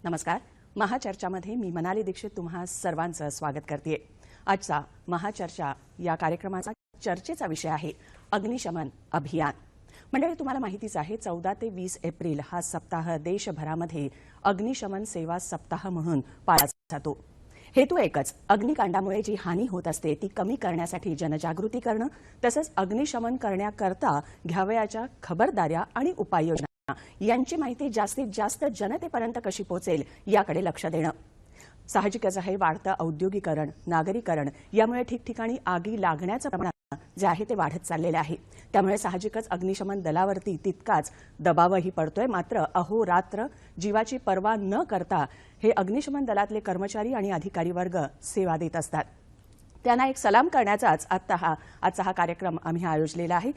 नमस्कार. महाचर्चामध्ये मी मनाली दीक्षित तुम्हा सर्वांचं स्वागत करते. आजचा महाचर्चा या कार्यक्रमाचा चर्चेचा विषय आहे अग्निशमन अभियान. मंडळी, तुम्हाला माहितीच आहे 14 ते 20 एप्रिल हा सप्ताह देशभरामध्ये अग्निशमन सेवा सप्ताह म्हणून पाळला जातो. हेतू एकच, अग्निकांडामुळे जी हानी होत असते ती कमी करण्यासाठी जनजागृती करणं, तसंच अग्निशमन करण्याकरता घ्यावयाच्या खबरदाऱ्या आणि उपाययोजना यांची माहिती जास्तीत जास्त जनतेपर्यंत कशी पोहोचेल याकडे लक्ष देणं. साहजिकच आहे, वाढतं औद्योगिकरण, नागरीकरण यामुळे ठिकठिकाणी आगी लागण्याचं प्रमाण जे आहे ते वाढत चाललेलं आहे. त्यामुळे साहजिकच अग्निशमन दलावरती तितकाच दबावही पडतोय. मात्र अहोरात्र जीवाची पर्वा न करता हे अग्निशमन दलातले कर्मचारी आणि अधिकारी वर्ग सेवा देत असतात. त्यांना एक सलाम करण्याचाच आजचा हा कार्यक्रम आम्ही आयोजलेला आहे.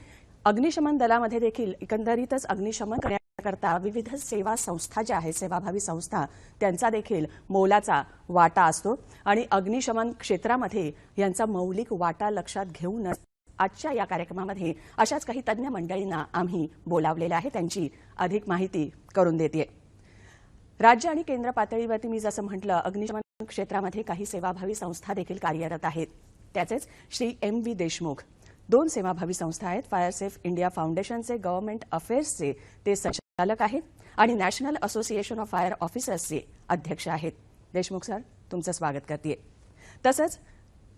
अग्निशमन दलामध्ये देखील एकंदरीतच अग्निशमन करण्याकरता विविध सेवा संस्था ज्या आहेत, सेवाभावी संस्था, त्यांचा देखील मोलाचा वाटा असतो आणि अग्निशमन क्षेत्रामध्ये यांचा मौलिक वाटा लक्षात घेऊनच आजच्या या कार्यक्रमामध्ये अशाच काही तज्ञ मंडळींना आम्ही बोलावलेले आहे. त्यांची अधिक माहिती करून देते. राज्य आणि केंद्र पातळीवरती मी जसं म्हटलं, अग्निशमन क्षेत्रामध्ये काही सेवाभावी संस्था देखील कार्यरत आहेत. त्याचेच श्री M.V. देशमुख 2 सेवाभावी संस्था आहेत. फायर सेफ इंडिया फाउंडेशनचे गव्हर्नमेंट अफेअर्सचे ते संचालक आहेत आणि नॅशनल असोसिएशन ऑफ फायर ऑफिसर्सचे अध्यक्ष आहेत. देशमुख सर, तुमचं स्वागत करते. तसंच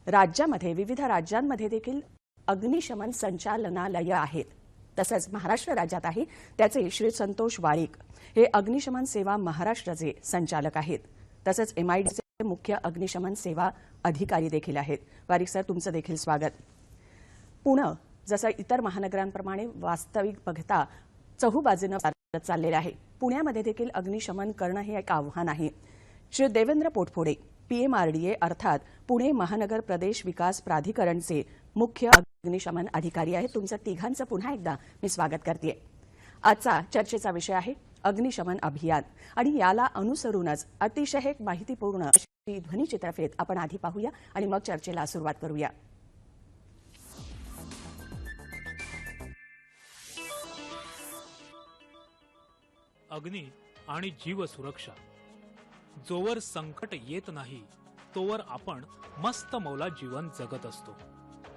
राज्यामध्ये विविध राज्यांमध्ये देखील अग्निशमन संचालनालय आहेत. तसंच महाराष्ट्र राज्यात आहे त्याचे श्री संतोष वारिक हे अग्निशमन सेवा महाराष्ट्राचे संचालक आहेत. तसंच MIDचे मुख्य अग्निशमन सेवा अधिकारी देखील आहेत. वारिक सर, तुमचं देखील स्वागत. पुणे जसं इतर महानगरांप्रमाणे वास्तविक बघता चहूबाजूनं चालत चाललेलं आहे. पुण्यामध्ये देखील अग्निशमन करणं हे एक आव्हान आहे. श्री देवेंद्र पोटफोडे PMRDA अर्थात पुणे महानगर प्रदेश विकास प्राधिकरणचे मुख्य अग्निशमन अधिकारी आहेत. तुमचं तिघांचं पुन्हा एकदा मी स्वागत करते. आजचा चर्चेचा विषय आहे अग्निशमन अभियान आणि याला अनुसरूनच अतिशय माहितीपूर्ण अशी ध्वनिचित्रफित आपण आधी पाहूया आणि मग चर्चेला सुरुवात करूया. अग्नी आणि जीव सुरक्षा. जोवर संकट येत नाही तोवर आपण मस्त मौला जीवन जगत असतो.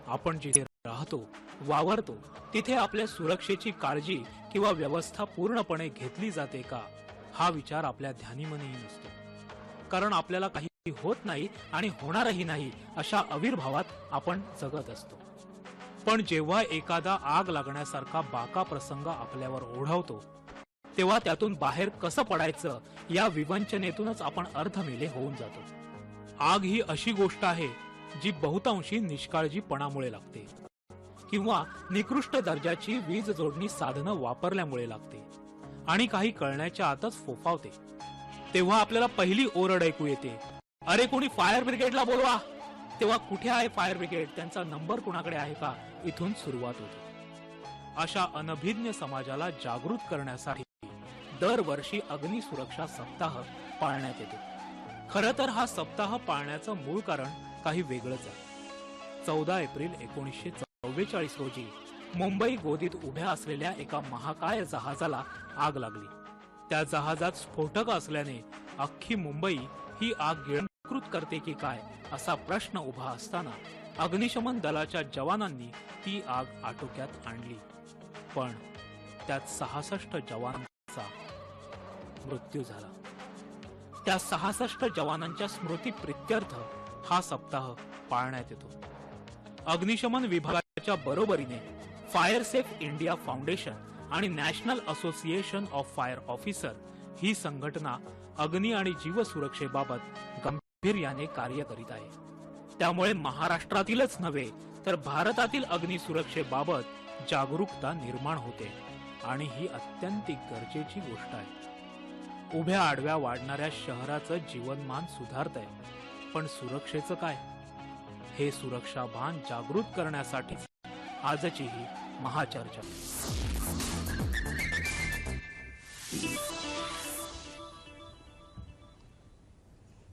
आपण जिथे राहतो, वावरतो तिथे आपल्या सुरक्षेची काळजी किंवा व्यवस्था पूर्णपणे घेतली जाते का, हा विचार आपल्या ध्यानीमनीही नसतो. कारण आपल्याला काही होत नाही आणि होणारही नाही अशा अविर्भावात आपण जगत असतो. पण जेव्हा एखादा आग लागण्यासारखा बाका प्रसंग आपल्यावर ओढवतो तेव्हा त्यातून बाहेर कसं पडायचं या विवंचनेतूनच आपण अर्धमेले होऊन जातो. आग ही अशी गोष्ट आहे जी बहुतांशी निष्काळजीपणामुळे लागते किंवा निकृष्ट दर्जाची वीज जोडणी साधनं वापरल्यामुळे लागते आणि काही कळण्याच्या आतच फोफावते. तेव्हा आपल्याला पहिली ओरड ऐकू येते, अरे कोणी फायर ब्रिगेडला बोलवा. तेव्हा कुठे आहे फायर ब्रिगेड, त्यांचा नंबर कुणाकडे आहे का, इथून सुरुवात होते. अशा अनभिज्ञ समाजाला जागृत करण्यासाठी दरवर्षी अग्नि सुरक्षा सप्ताह पाळण्यात येतो. खरं तर हा सप्ताह पाळण्याचं मूळ कारण काही वेगळंच आहे. 14 एप्रिल 1944 रोजी मुंबई गोदीत उभ्या असलेल्या एका महाकाय जहाजाला आग लागली. त्या जहाजात स्फोटक असल्याने अख्खी मुंबई ही आग गिळंकृत करते की काय असा प्रश्न उभा असताना अग्निशमन दलाच्या जवानांनी ती आग आटोक्यात आणली. पण त्यात 66 जवानांचा मृत्यू झाला. त्या 66 जवानांच्या स्मृतीप्रित्यर्थ हा सप्ताह पाळण्यात येतो. अग्निशमन विभागाच्या बरोबरीने फायर सेफ इंडिया फाउंडेशन आणि national association of fire officer ही संघटना अग्नी आणि जीवसुरक्षेबाबत गंभीर्याने कार्य करीत आहे. त्यामुळे महाराष्ट्रातीलच नव्हे तर भारतातील अग्नी सुरक्षेबाबत जागरूकता निर्माण होते आणि ही अत्यंतिक गरजेची गोष्ट आहे. उभ्या आडव्या वाढणाऱ्या शहराचं जीवनमान सुधारतंय, पण सुरक्षेचं काय, हे सुरक्षा भान जागृत करण्यासाठी आजची ही महाचर्चा.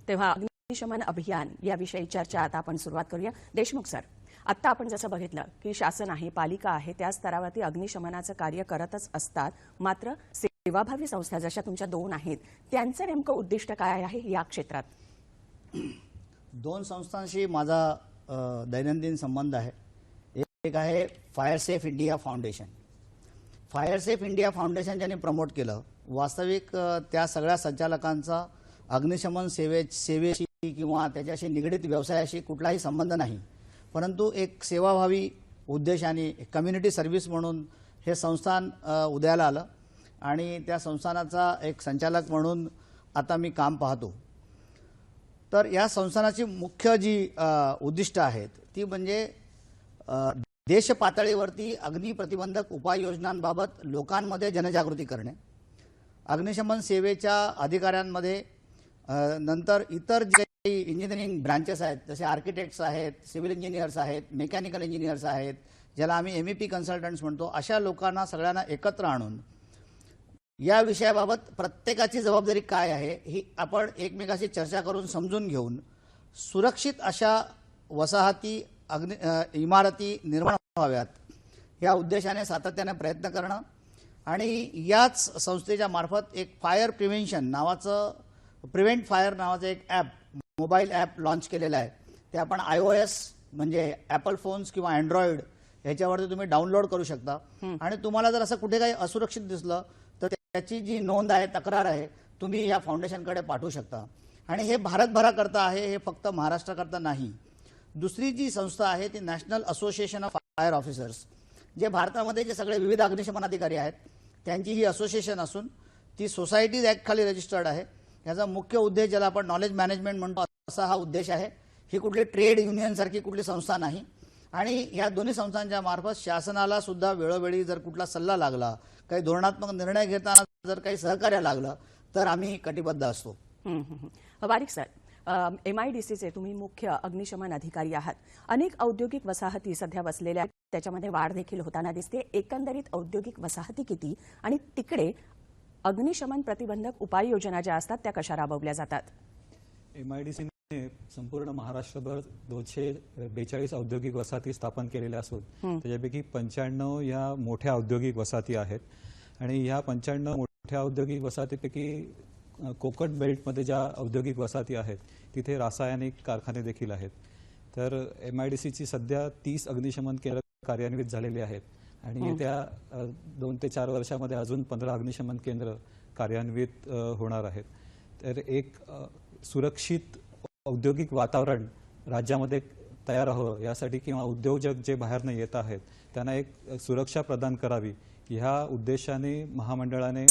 तेव्हा अग्निशमन अभियान याविषयी चर्चा आता आपण सुरुवात करूया. देशमुख सर, आता आपण जसं बघितलं की शासन आहे, पालिका आहे, त्या स्तरावरती अग्निशमनाचं कार्य करतच असतात. मात्र सेवाभावी संस्था जशा तुमच्या 2 आहेत त्यांचं नेमकं उद्दिष्ट काय आहे या क्षेत्रात? 2 संस्थांशी माझा दैनंदिन संबंध आहे. एक आहे fire safe India foundation. Fire safe India foundation ज्यांनी प्रमोट केलं, वास्तविक त्या सगळ्या संचालकांचा अग्निशमन सेवेशी किंवा त्याच्याशी निगडित व्यवसायाशी कुठलाही संबंध नाही, परंतु एक सेवाभावी उद्देशाने कम्युनिटी सर्व्हिस म्हणून हे संस्थान उदयाला आलं आणि त्या संस्थानाचा एक संचालक म्हणून आता मी काम पाहतो. तर या संस्थानाची मुख्य जी उद्दिष्ट आहेत ती म्हणजे देश पातळीवरती अग्नी प्रतिबंधक उपाययोजनांबाबत लोकांमध्ये जनजागृती करणे, अग्निशमन सेवेच्या अधिकाऱ्यांमध्ये, नंतर इतर जे काही इंजिनिअरिंग ब्रांचेस आहेत जसे आर्किटेक्ट्स आहेत, सिव्हिल इंजिनियर्स आहेत, मेकॅनिकल इंजिनियर्स आहेत, ज्याला आम्ही MEP कन्सल्टंट्स म्हणतो, अशा लोकांना सगळ्यांना एकत्र आणून या विषयाबाबत प्रत्येकाची जबाबदारी काय आहे ही आपण एकमेकाशी चर्चा करून समजून घेऊन सुरक्षित अशा वसाहती इमारती निर्माण व्हाव्यात या उद्देशाने सातत्याने प्रयत्न करणं आणि याच संस्थेच्या मार्फत एक फायर प्रिव्हेंशन नावाचं प्रिव्हेंट फायर नावाचं एक ॲप, मोबाईल ॲप लॉन्च केलेलं आहे. ते आपण iOS म्हणजे ॲपल फोन्स किंवा अँड्रॉइड ह्याच्यावरती तुम्ही डाउनलोड करू शकता आणि तुम्हाला जर असं कुठे काही असुरक्षित दिसलं तर त्याची जी नोंद आहे, तक्रार आहे, तुम्ही या फाउंडेशनकडे पाठवू शकता. आणि हे भारतभराकरता आहे, हे फक्त महाराष्ट्राकरता नाही. दुसरी जी संस्था आहे ती national association of fire officers, जे भारतामध्ये जे सगळे विविध अग्निशमन अधिकारी आहेत त्यांची ही असोसिएशन असून ती सोसायटीज ॲक्ट खाली रजिस्टर्ड आहे. याचा मुख्य उद्देश ज्याला आपण नॉलेज मॅनेजमेंट म्हणतो असा हा उद्देश आहे. ही कुठली ट्रेड युनियनसारखी कुठली संस्था नाही आणि या दोन्ही संस्थांच्या मार्फत शासनाला सुद्धा वेळोवेळी जर कुठला सल्ला लागला, काही धोरणात्मक निर्णय घेताना जर काही सहकार्य लागलं तर आम्ही कटिबद्ध असतो. वारिक सर, MIDCचे तुम्ही मुख्य अग्निशमन अधिकारी आहात. अनेक औद्योगिक वसाहती सध्या वसलेल्या आहेत, त्याच्यामध्ये वाढ देखील होताना दिसते. एकंदरीत औद्योगिक वसाहती किती आणि तिकडे अग्निशमन प्रतिबंधक उपाययोजना ज्या असतात त्या कशा राबवल्या जातात? MIDCने संपूर्ण महाराष्ट्रभर 242 औद्योगिक वसाहती स्थापन केलेल्या असून त्याच्यापैकी 95 या मोठ्या औद्योगिक वसाहती आहेत आणि ह्या 95 मोठ्या औद्योगिक वसाहतीपैकी कोकण बेल्टमध्ये ज्या औद्योगिक वसाहती आहेत तिथे रासायनिक कारखाने देखील आहेत. तर MIDCची सध्या 30 अग्निशमन केंद्र कार्यान्वित झालेली आहेत आणि येत्या 2 ते 4 वर्षामध्ये अजून 15 अग्निशमन केंद्र कार्यान्वित होणार आहेत. तर एक सुरक्षित औद्योगिक वातावरण राज्यामध्ये तयार व्हावं यासाठी किंवा उद्योजक जे बाहेरनं येत आहेत त्यांना एक सुरक्षा प्रदान करावी ह्या उद्देशाने महामंडळाने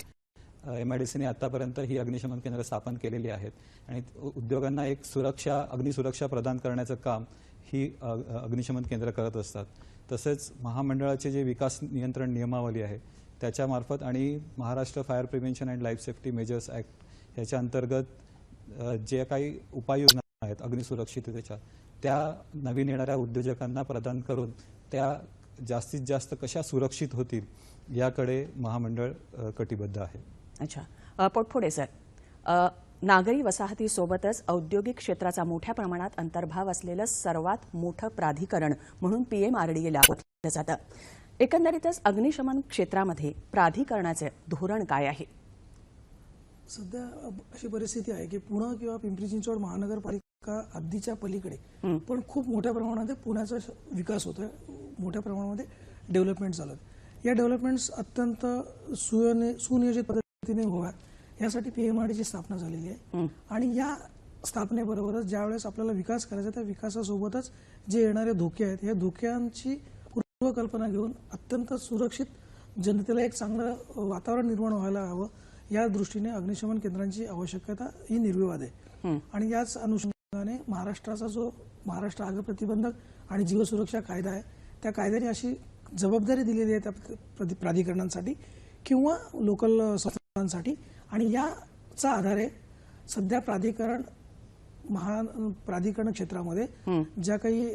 MIDCने आतापर्यंत ही अग्निशमन केंद्र स्थापन केलेली आहेत आणि उद्योगांना एक अग्निसुरक्षा प्रदान करण्याचं काम ही अग्निशमन केंद्र करत असतात. तसेच महामंडळाचे जे विकास नियंत्रण नियमावली आहे त्याच्यामार्फत आणि Maharashtra fire prevention and life safety measures act ह्याच्या अंतर्गत जे काही उपाययोजना आहेत अग्निसुरक्षिततेच्या त्या नवीन येणाऱ्या उद्योजकांना प्रदान करून त्या जास्तीत जास्त कशा सुरक्षित होतील याकडे महामंडळ कटिबद्ध आहे. अच्छा, पोटफोडे सर, नागरी वसाहतीसोबतच औद्योगिक क्षेत्राचा मोठ्या प्रमाणात अंतर्भाव असलेलं सर्वात मोठं प्राधिकरण म्हणून PMRDA ओळखलं जातं. एकंदरीतच अग्निशमन क्षेत्रामध्ये प्राधिकरणाचे धोरण काय आहे? सध्या अशी परिस्थिती आहे की पुणे किंवा पिंपरी चिंचवड महानगरपालिका हद्दीच्या पलीकडे पण खूप मोठ्या प्रमाणामध्ये पुण्याचा विकास होतोय, मोठ्या प्रमाणामध्ये डेव्हलपमेंट चालू आहे. या डेव्हलपमेंट्स अत्यंत सुनियोजित पद्धतीने व्हाव्यात यासाठी PMRDAची स्थापना झालेली आहे आणि या स्थापनेबरोबरच ज्यावेळेस आपल्याला विकास करायचा त्या विकासासोबतच जे येणारे धोके आहेत या धोक्यांची पूर्वकल्पना घेऊन अत्यंत सुरक्षित जनतेला एक चांगलं वातावरण निर्माण व्हायला हवं या दृष्टीने अग्निशमन केंद्रांची आवश्यकता ही निर्विवाद आहे. आणि याच अनुषंगाने महाराष्ट्राचा जो महाराष्ट्र आग प्रतिबंधक आणि जीवसुरक्षा कायदा आहे त्या कायद्याने अशी जबाबदारी दिलेली आहे त्या प्राधिकरणांसाठी किंवा लोकल संस्थांसाठी आणि याचा आधारे सध्या प्राधिकरण क्षेत्रामध्ये ज्या काही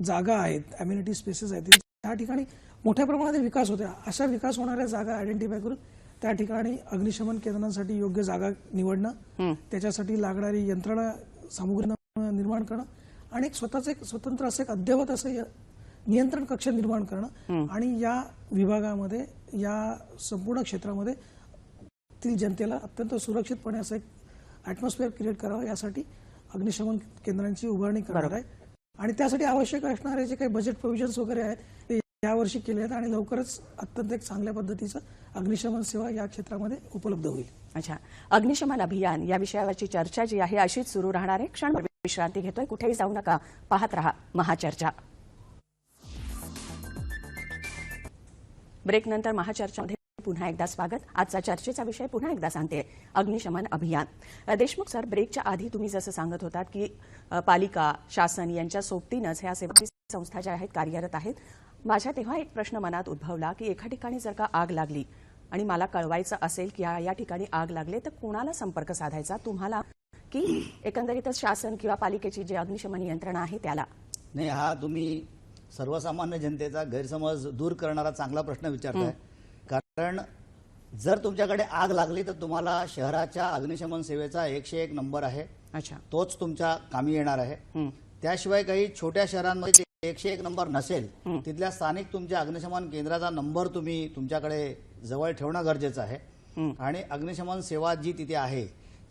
जागा आहेत, अम्युनिटी स्पेसेस आहेत, त्या ठिकाणी मोठ्या प्रमाणात विकास होते. अशा विकास होणाऱ्या जागा आयडेंटिफाय करून त्या ठिकाणी अग्निशमन केंद्रांसाठी योग्य जागा निवडणं, त्याच्यासाठी लागणारी यंत्रणा सामुग्री निर्माण करणं आणि एक स्वतंत्र असं एक अद्ययावत असं नियंत्रण कक्ष निर्माण करणं आणि या विभागामध्ये या संपूर्ण क्षेत्रामध्ये परिसरातील जनतेला अत्यंत सुरक्षितपणे असं एक ॲटमॉस्फिअर क्रिएट करावं यासाठी अग्निशमन केंद्रांची उभारणी करणार आहे. आणि त्यासाठी आवश्यक असणारे जे काही बजेट प्रोव्हिजन्स वगैरे आहेत ते यावर्षी केले आहेत आणि लवकरच अत्यंत एक चांगल्या पद्धतीचं अग्निशमन सेवा या क्षेत्रामध्ये उपलब्ध होईल. अच्छा, अग्निशमन अभियान या विषयावरची चर्चा जी आहे अशीच सुरू राहणार आहे. क्षणभर विश्रांती घेतोय, कुठेही जाऊ नका, पाहत रहा महाचर्चा. ब्रेकनंतर महाचर्चामध्ये पुन्हा एकदा स्वागत. आजचा चर्चेचा विषय पुन्हा एकदा सांगते, अग्निशमन अभियान. देशमुख सर, ब्रेकच्या आधी तुम्ही जसं सांगत होतात की पालिका, शासन यांच्या सोबतीनंच ह्या सेवा संस्था ज्या आहेत कार्यरत आहेत. माझ्या तेव्हा एक प्रश्न मनात उद्भवला की एका ठिकाणी जर का आग लागली आणि मला कळवायचं असेल की या ठिकाणी आग लागले तर कोणाला संपर्क साधायचा, तुम्हाला की एकंदरीतच शासन किंवा पालिकेची जी अग्निशमन यंत्रणा आहे त्याला? नाही, हा तुम्ही सर्वसामान्य जनतेचा गैरसमज दूर करणारा चांगला प्रश्न विचारताय. कारण जर तुमच्याकडे आग लागली तर तुम्हाला शहराच्या अग्निशमन सेवेचा 101 नंबर आहे. अच्छा, तोच तुमच्या कामी येणार आहे. त्याशिवाय काही छोट्या शहरांमध्ये 101 नंबर नसेल, तिथल्या स्थानिक तुमच्या अग्निशमन केंद्राचा नंबर तुम्ही तुमच्याकडे जवळ ठेवणं गरजेचं आहे. आणि अग्निशमन सेवा जी तिथे आहे,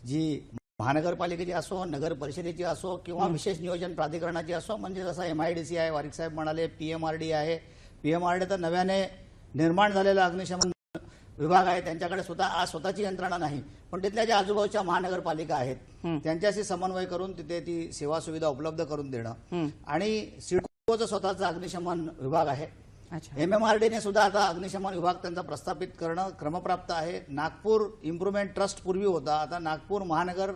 जी महानगरपालिकेची असो, नगर परिषदेची असो किंवा विशेष नियोजन प्राधिकरणाची असो, म्हणजे जसं MIDC आहे, वारिक साहेब म्हणाले, PMRD आहे. PMRD तर नव्याने निर्माण झालेला अग्निशमन विभाग आहे, त्यांच्याकडे आज स्वतःची यंत्रणा नाही, पण तिथल्या ज्या आजूबाजूच्या महानगरपालिका आहेत त्यांच्याशी समन्वय करून तिथे ती सेवा सुविधा उपलब्ध करून देणं. आणि सिडकोचं स्वतःचं अग्निशमन विभाग आहे. MMRDने सुद्धा आता अग्निशमन विभाग त्यांचा प्रस्थापित करणं क्रमप्राप्त आहे. नागपूर इम्प्रुव्हमेंट ट्रस्ट पूर्वी होता, आता नागपूर महानगर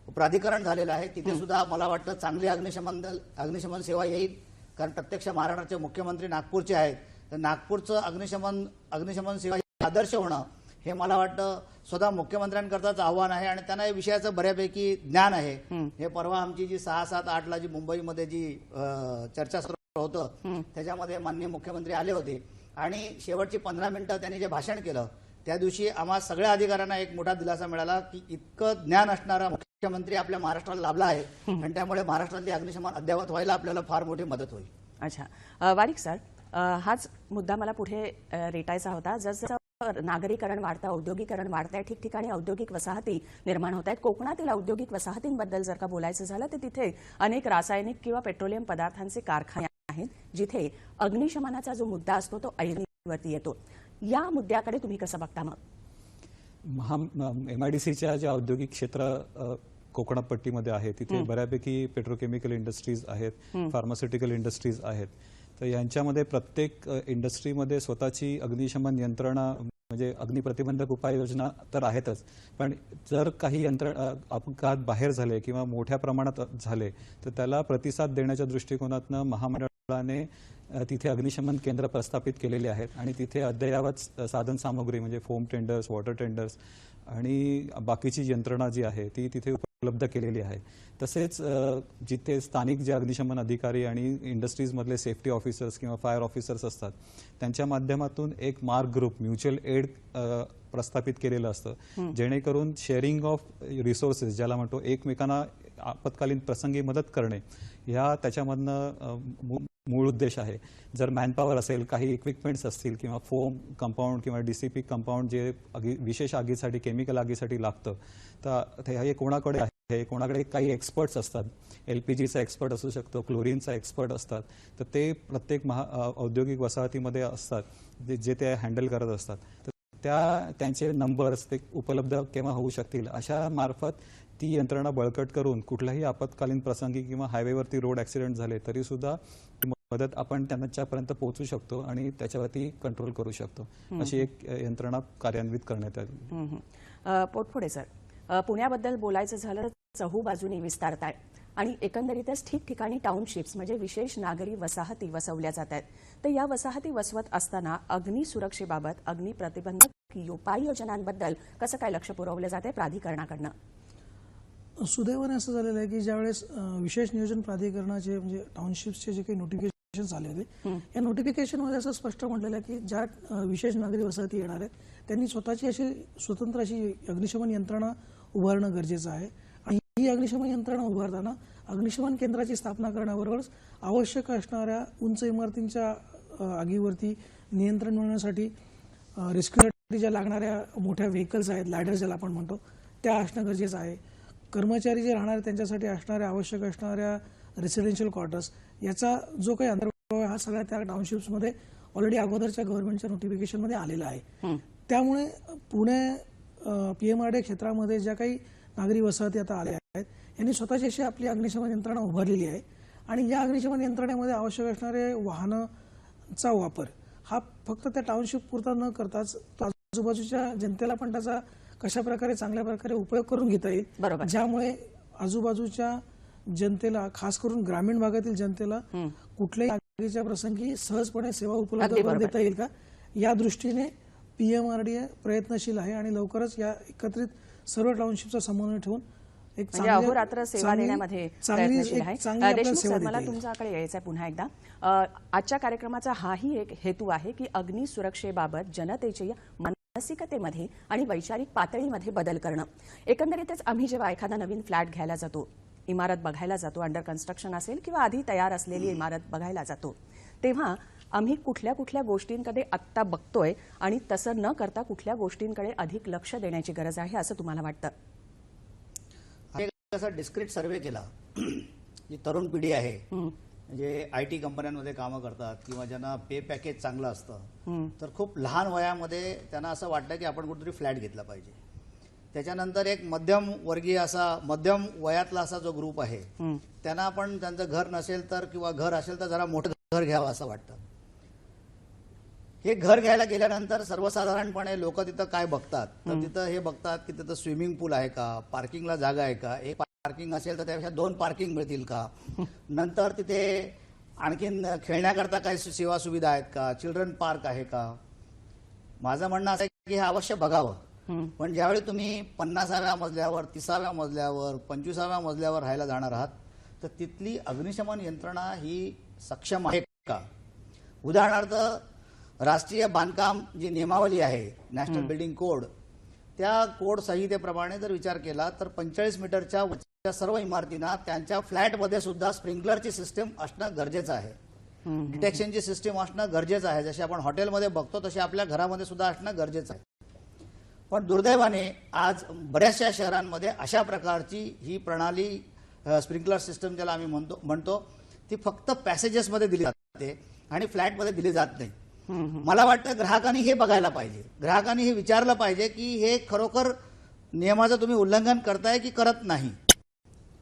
प्राधिकरण झालेलं आहे. तिथे सुद्धा मला वाटतं चांगली अग्निशमन सेवा येईल. कारण प्रत्यक्ष महाराष्ट्राचे मुख्यमंत्री नागपूरचे आहेत, तर नागपूरचं अग्निशमन सेवा आदर्श होणं हे मला वाटतं स्वतः मुख्यमंत्र्यांकरताच आव्हान आहे आणि त्यांना या विषयाचं बऱ्यापैकी ज्ञान आहे. हे परवा आमची जी 6, 7, 8ला जी मुंबईमध्ये जी चर्चासत्र होतं त्याच्यामध्ये माननीय मुख्यमंत्री आले होते आणि शेवटची 15 मिनिटं त्यांनी जे भाषण केलं त्या दिवशी आम्हा सगळ्या अधिकाऱ्यांना एक मोठा दिलासा मिळाला की इतकं ज्ञान असणारा मुख्यमंत्री आपल्या महाराष्ट्राला लाभला आहे आणि त्यामुळे महाराष्ट्रातली अग्निशमन अद्ययावत व्हायला आपल्याला फार मोठी मदत होईल. अच्छा, वारिक सर, हाच मुद्दा मला पुढे रेटायचा होता. जसं नागरीकरण वाढतं, औद्योगिकरण वाढत आहे, ठिकठिकाणी औद्योगिक वसाहती निर्माण होत आहेत. कोकणातील औद्योगिक वसाहतींबद्दल जर का बोलायचं झालं तर तिथे अनेक रासायनिक किंवा पेट्रोलियम पदार्थांचे कारखाने आहेत जिथे अग्निशमनाचा जो मुद्दा असतो तो ऐरणीवरती येतो. या मुद्द्याकडे तुम्ही कसं बघता? मग MIDCच्या ज्या औद्योगिक क्षेत्र कोकणपट्टीमध्ये आहे तिथे बऱ्यापैकी पेट्रोकेमिकल इंडस्ट्रीज आहेत, फार्मास्युटिकल इंडस्ट्रीज आहेत. तर यांच्यामध्ये प्रत्येक इंडस्ट्रीमध्ये स्वतःची अग्निशमन यंत्रणा म्हणजे अग्निप्रतिबंधक उपाययोजना तर आहेतच, पण जर काही अपघात बाहेर झाले किंवा मोठ्या प्रमाणात झाले तर त्याला प्रतिसाद देण्याच्या दृष्टिकोनातनं महामंडळाने तिथे अग्निशमन केंद्र प्रस्थापित केलेले आहेत आणि तिथे अद्ययावत साधन सामग्री म्हणजे फोम टेंडर्स, वॉटर टेंडर्स आणि बाकीची यंत्रणा जी आहे ती तिथे उपलब्ध केलेली आहे. तसेच जिथे स्थानिक जे अग्निशमन अधिकारी आणि इंडस्ट्रीजमधले सेफ्टी ऑफिसर्स किंवा फायर ऑफिसर्स असतात त्यांच्या माध्यमातून एक मार्क ग्रुप म्युच्युअल एड प्रस्थापित केलेलं असतं, जेणेकरून शेअरिंग ऑफ रिसोर्सेस ज्याला म्हणतो, एकमेकांना आपत्कालीन प्रसंगी मदत करणे, ह्या त्याच्यामधनं मूळ उद्देश आहे. जर मॅनपॉवर असेल, काही इक्विपमेंट्स असतील किंवा फोम कंपाऊंड किंवा DCP कंपाऊंड जे विशेष आगीसाठी, केमिकल आगीसाठी लागतं, तर हे कोणाकडे आहे, कोणाकडे काही एक्सपर्ट्स असतात, LPGचा एक्सपर्ट असू शकतो, क्लोरीनचा एक्सपर्ट असतात, तर ते प्रत्येक औद्योगिक वसाहतीमध्ये असतात जे ते हँडल करत असतात. तर त्यांचे नंबर्स ते उपलब्ध केव्हा होऊ शकतील अशा मार्फत ती यंत्रणा बळकट करून कुठल्याही आपत्कालीन प्रसंगी किंवा हायवेवरती रोड ॲक्सिडेंट झाले तरी सुद्धा मदत आपण त्यांच्यापर्यंत पोहोचू शकतो आणि त्याच्यावरती कंट्रोल करू शकतो, अशी एक यंत्रणा कार्यान्वित करण्यात आली. पोटफोडे सर, पुण्याबद्दल बोलायचं झालं तर चहूबाजूनी विस्तारत आहे आणि एकंदरीतच ठिकठिकाणी टाउनशिप्स म्हणजे विशेष नागरी वसाहती वसवल्या जात आहेत. तर या वसाहती वसवत असताना अग्नी सुरक्षेबाबत अग्नी प्रतिबंधक उपाययोजनांबद्दल कसं काय लक्ष पुरवलं जाते प्राधिकरणाकडनं? सुदैवाने असं झालेलं आहे की ज्यावेळेस विशेष नियोजन प्राधिकरणाचे म्हणजे टाउनशिप्सचे जे काही नोटिफिकेशन आले होते या नोटिफिकेशनमध्ये असं स्पष्ट म्हटलेलं आहे की ज्या विशेष नागरी वसाहती येणार आहेत त्यांनी स्वतःची अशी स्वतंत्र अशी अग्निशमन यंत्रणा उभारणं गरजेचं आहे. आणि ही अग्निशमन यंत्रणा उभारताना अग्निशमन केंद्राची स्थापना करण्याबरोबरच आवश्यक असणाऱ्या उंच इमारतींच्या आगीवरती नियंत्रण मिळवण्यासाठी रेस्क्यू ज्या लागणाऱ्या मोठ्या व्हेकल्स आहेत, लॅडर ज्याला आपण म्हणतो, त्या असणं गरजेचं आहे. कर्मचारी जे राहणार त्यांच्यासाठी असणाऱ्या आवश्यक असणाऱ्या रेसिडेन्शियल क्वार्टर्स याचा जो काही अंतर्भाव आहे हा सगळ्या त्या टाउनशिप्समध्ये ऑलरेडी अगोदरच्या गव्हर्नमेंटच्या नोटिफिकेशनमध्ये आलेला आहे. त्यामुळे पुणे PMRDA क्षेत्रामध्ये ज्या काही नागरी वसाहती आता आल्या आहेत यांनी स्वतःची अशी आपली अग्निशमन यंत्रणा उभारलेली आहे आणि या अग्निशमन यंत्रणेमध्ये आवश्यक असणारे वाहनांचा वापर हा फक्त त्या टाउनशिप पुरता न करताच तो आजूबाजूच्या जनतेला पण त्याचा कशा प्रकारे चांगल्या प्रकारे उपयोग करून घेता येईल, ज्यामुळे आजूबाजूच्या जनतेला, खास करून ग्रामीण भागातील जनतेला कुठल्याही आगीच्या प्रसंगी सहजपणे सेवा उपलब्ध करून देता येईल का, या दृष्टीने PMRDA प्रयत्नशील आहे आणि लवकरच या एकत्रित सर्व टाउनशिपचा समन्वय ठेवून एक अहोरात्र सेवा देण्यामध्ये प्रयत्नशील आहे. देशमुख सर, मला देता तुमच्याकडे यायचं आहे पुन्हा एकदा. आजच्या कार्यक्रमाचा हाही एक हेतू आहे की अग्नी सुरक्षेबाबत जनतेच्या मानसिकतेमध्ये आणि वैचारिक पातळीमध्ये बदल करणं. एकंदरीतच आम्ही जेव्हा एखादा नवीन फ्लॅट घ्यायला जातो, इमारत बघायला जातो, अंडर कन्स्ट्रक्शन असेल किंवा आधी तयार असलेली इमारत बघायला जातो, तेव्हा आम्ही कुठल्या कुठल्या गोष्टींकडे आत्ता बघतोय आणि तसं न करता कुठल्या गोष्टींकडे अधिक लक्ष देण्याची गरज आहे असं तुम्हाला वाटतं? असा डिस्क्रीट सर्वे केला. जी तरुण पिढी आहे, जे IT कंपन्यांमध्ये कामं करतात किंवा ज्यांना पे पॅकेज चांगलं असतं, तर खूप लहान वयामध्ये त्यांना असं वाटतं की आपण कुठेतरी फ्लॅट घेतला पाहिजे. त्याच्यानंतर एक मध्यम वर्गीय असा, मध्यम वयातला असा जो ग्रुप आहे, त्यांना आपण त्यांचं घर नसेल तर किंवा घर असेल तर जरा मोठं घर घ्यावं असं वाटतं. हे घर घ्यायला गेल्यानंतर सर्वसाधारणपणे लोक तिथं काय बघतात, तर तिथं हे बघतात की तिथं स्विमिंग पूल आहे का, पार्किंगला जागा आहे का, एक पार्किंग असेल तर त्यापेक्षा 2 पार्किंग मिळतील का, नंतर तिथे आणखीन खेळण्याकरता काही सेवा सुविधा आहेत का, चिल्ड्रन पार्क आहे का. माझं म्हणणं असं आहे की हे अवश्य बघावं, पण ज्यावेळी तुम्ही 50व्या मजल्यावर, 30व्या मजल्यावर, 25व्या मजल्यावर राहायला जाणार आहात तर तिथली अग्निशमन यंत्रणा ही सक्षम आहे का. उदाहरणार्थ राष्ट्रीय बांधकाम जी नियमावली आहे, नॅशनल बिल्डिंग कोड, त्या कोड संहितेप्रमाणे जर विचार केला तर 45 मीटरच्या वरच्या सर्व इमारतींना त्यांच्या फ्लॅटमध्ये सुद्धा स्प्रिंकलरची सिस्टीम असणं गरजेचं आहे, डिटेक्शनची सिस्टीम असणं गरजेचं आहे. जशी आपण हॉटेलमध्ये बघतो तशी आपल्या घरामध्ये सुद्धा असणं गरजेचं आहे. पण दुर्दैवाने आज बऱ्याचशा शहरांमध्ये अशा प्रकारची ही प्रणाली, स्प्रिंकलर सिस्टम ज्याला आम्ही म्हणतो, ती फक्त पॅसेजेसमध्ये दिली जाते आणि फ्लॅटमध्ये दिली जात नाही. मला वाटतं ग्राहकांनी हे बघायला पाहिजे, ग्राहकांनी हे विचारलं पाहिजे की हे खरोखर नियमाचं तुम्ही उल्लंघन करताय की करत नाही.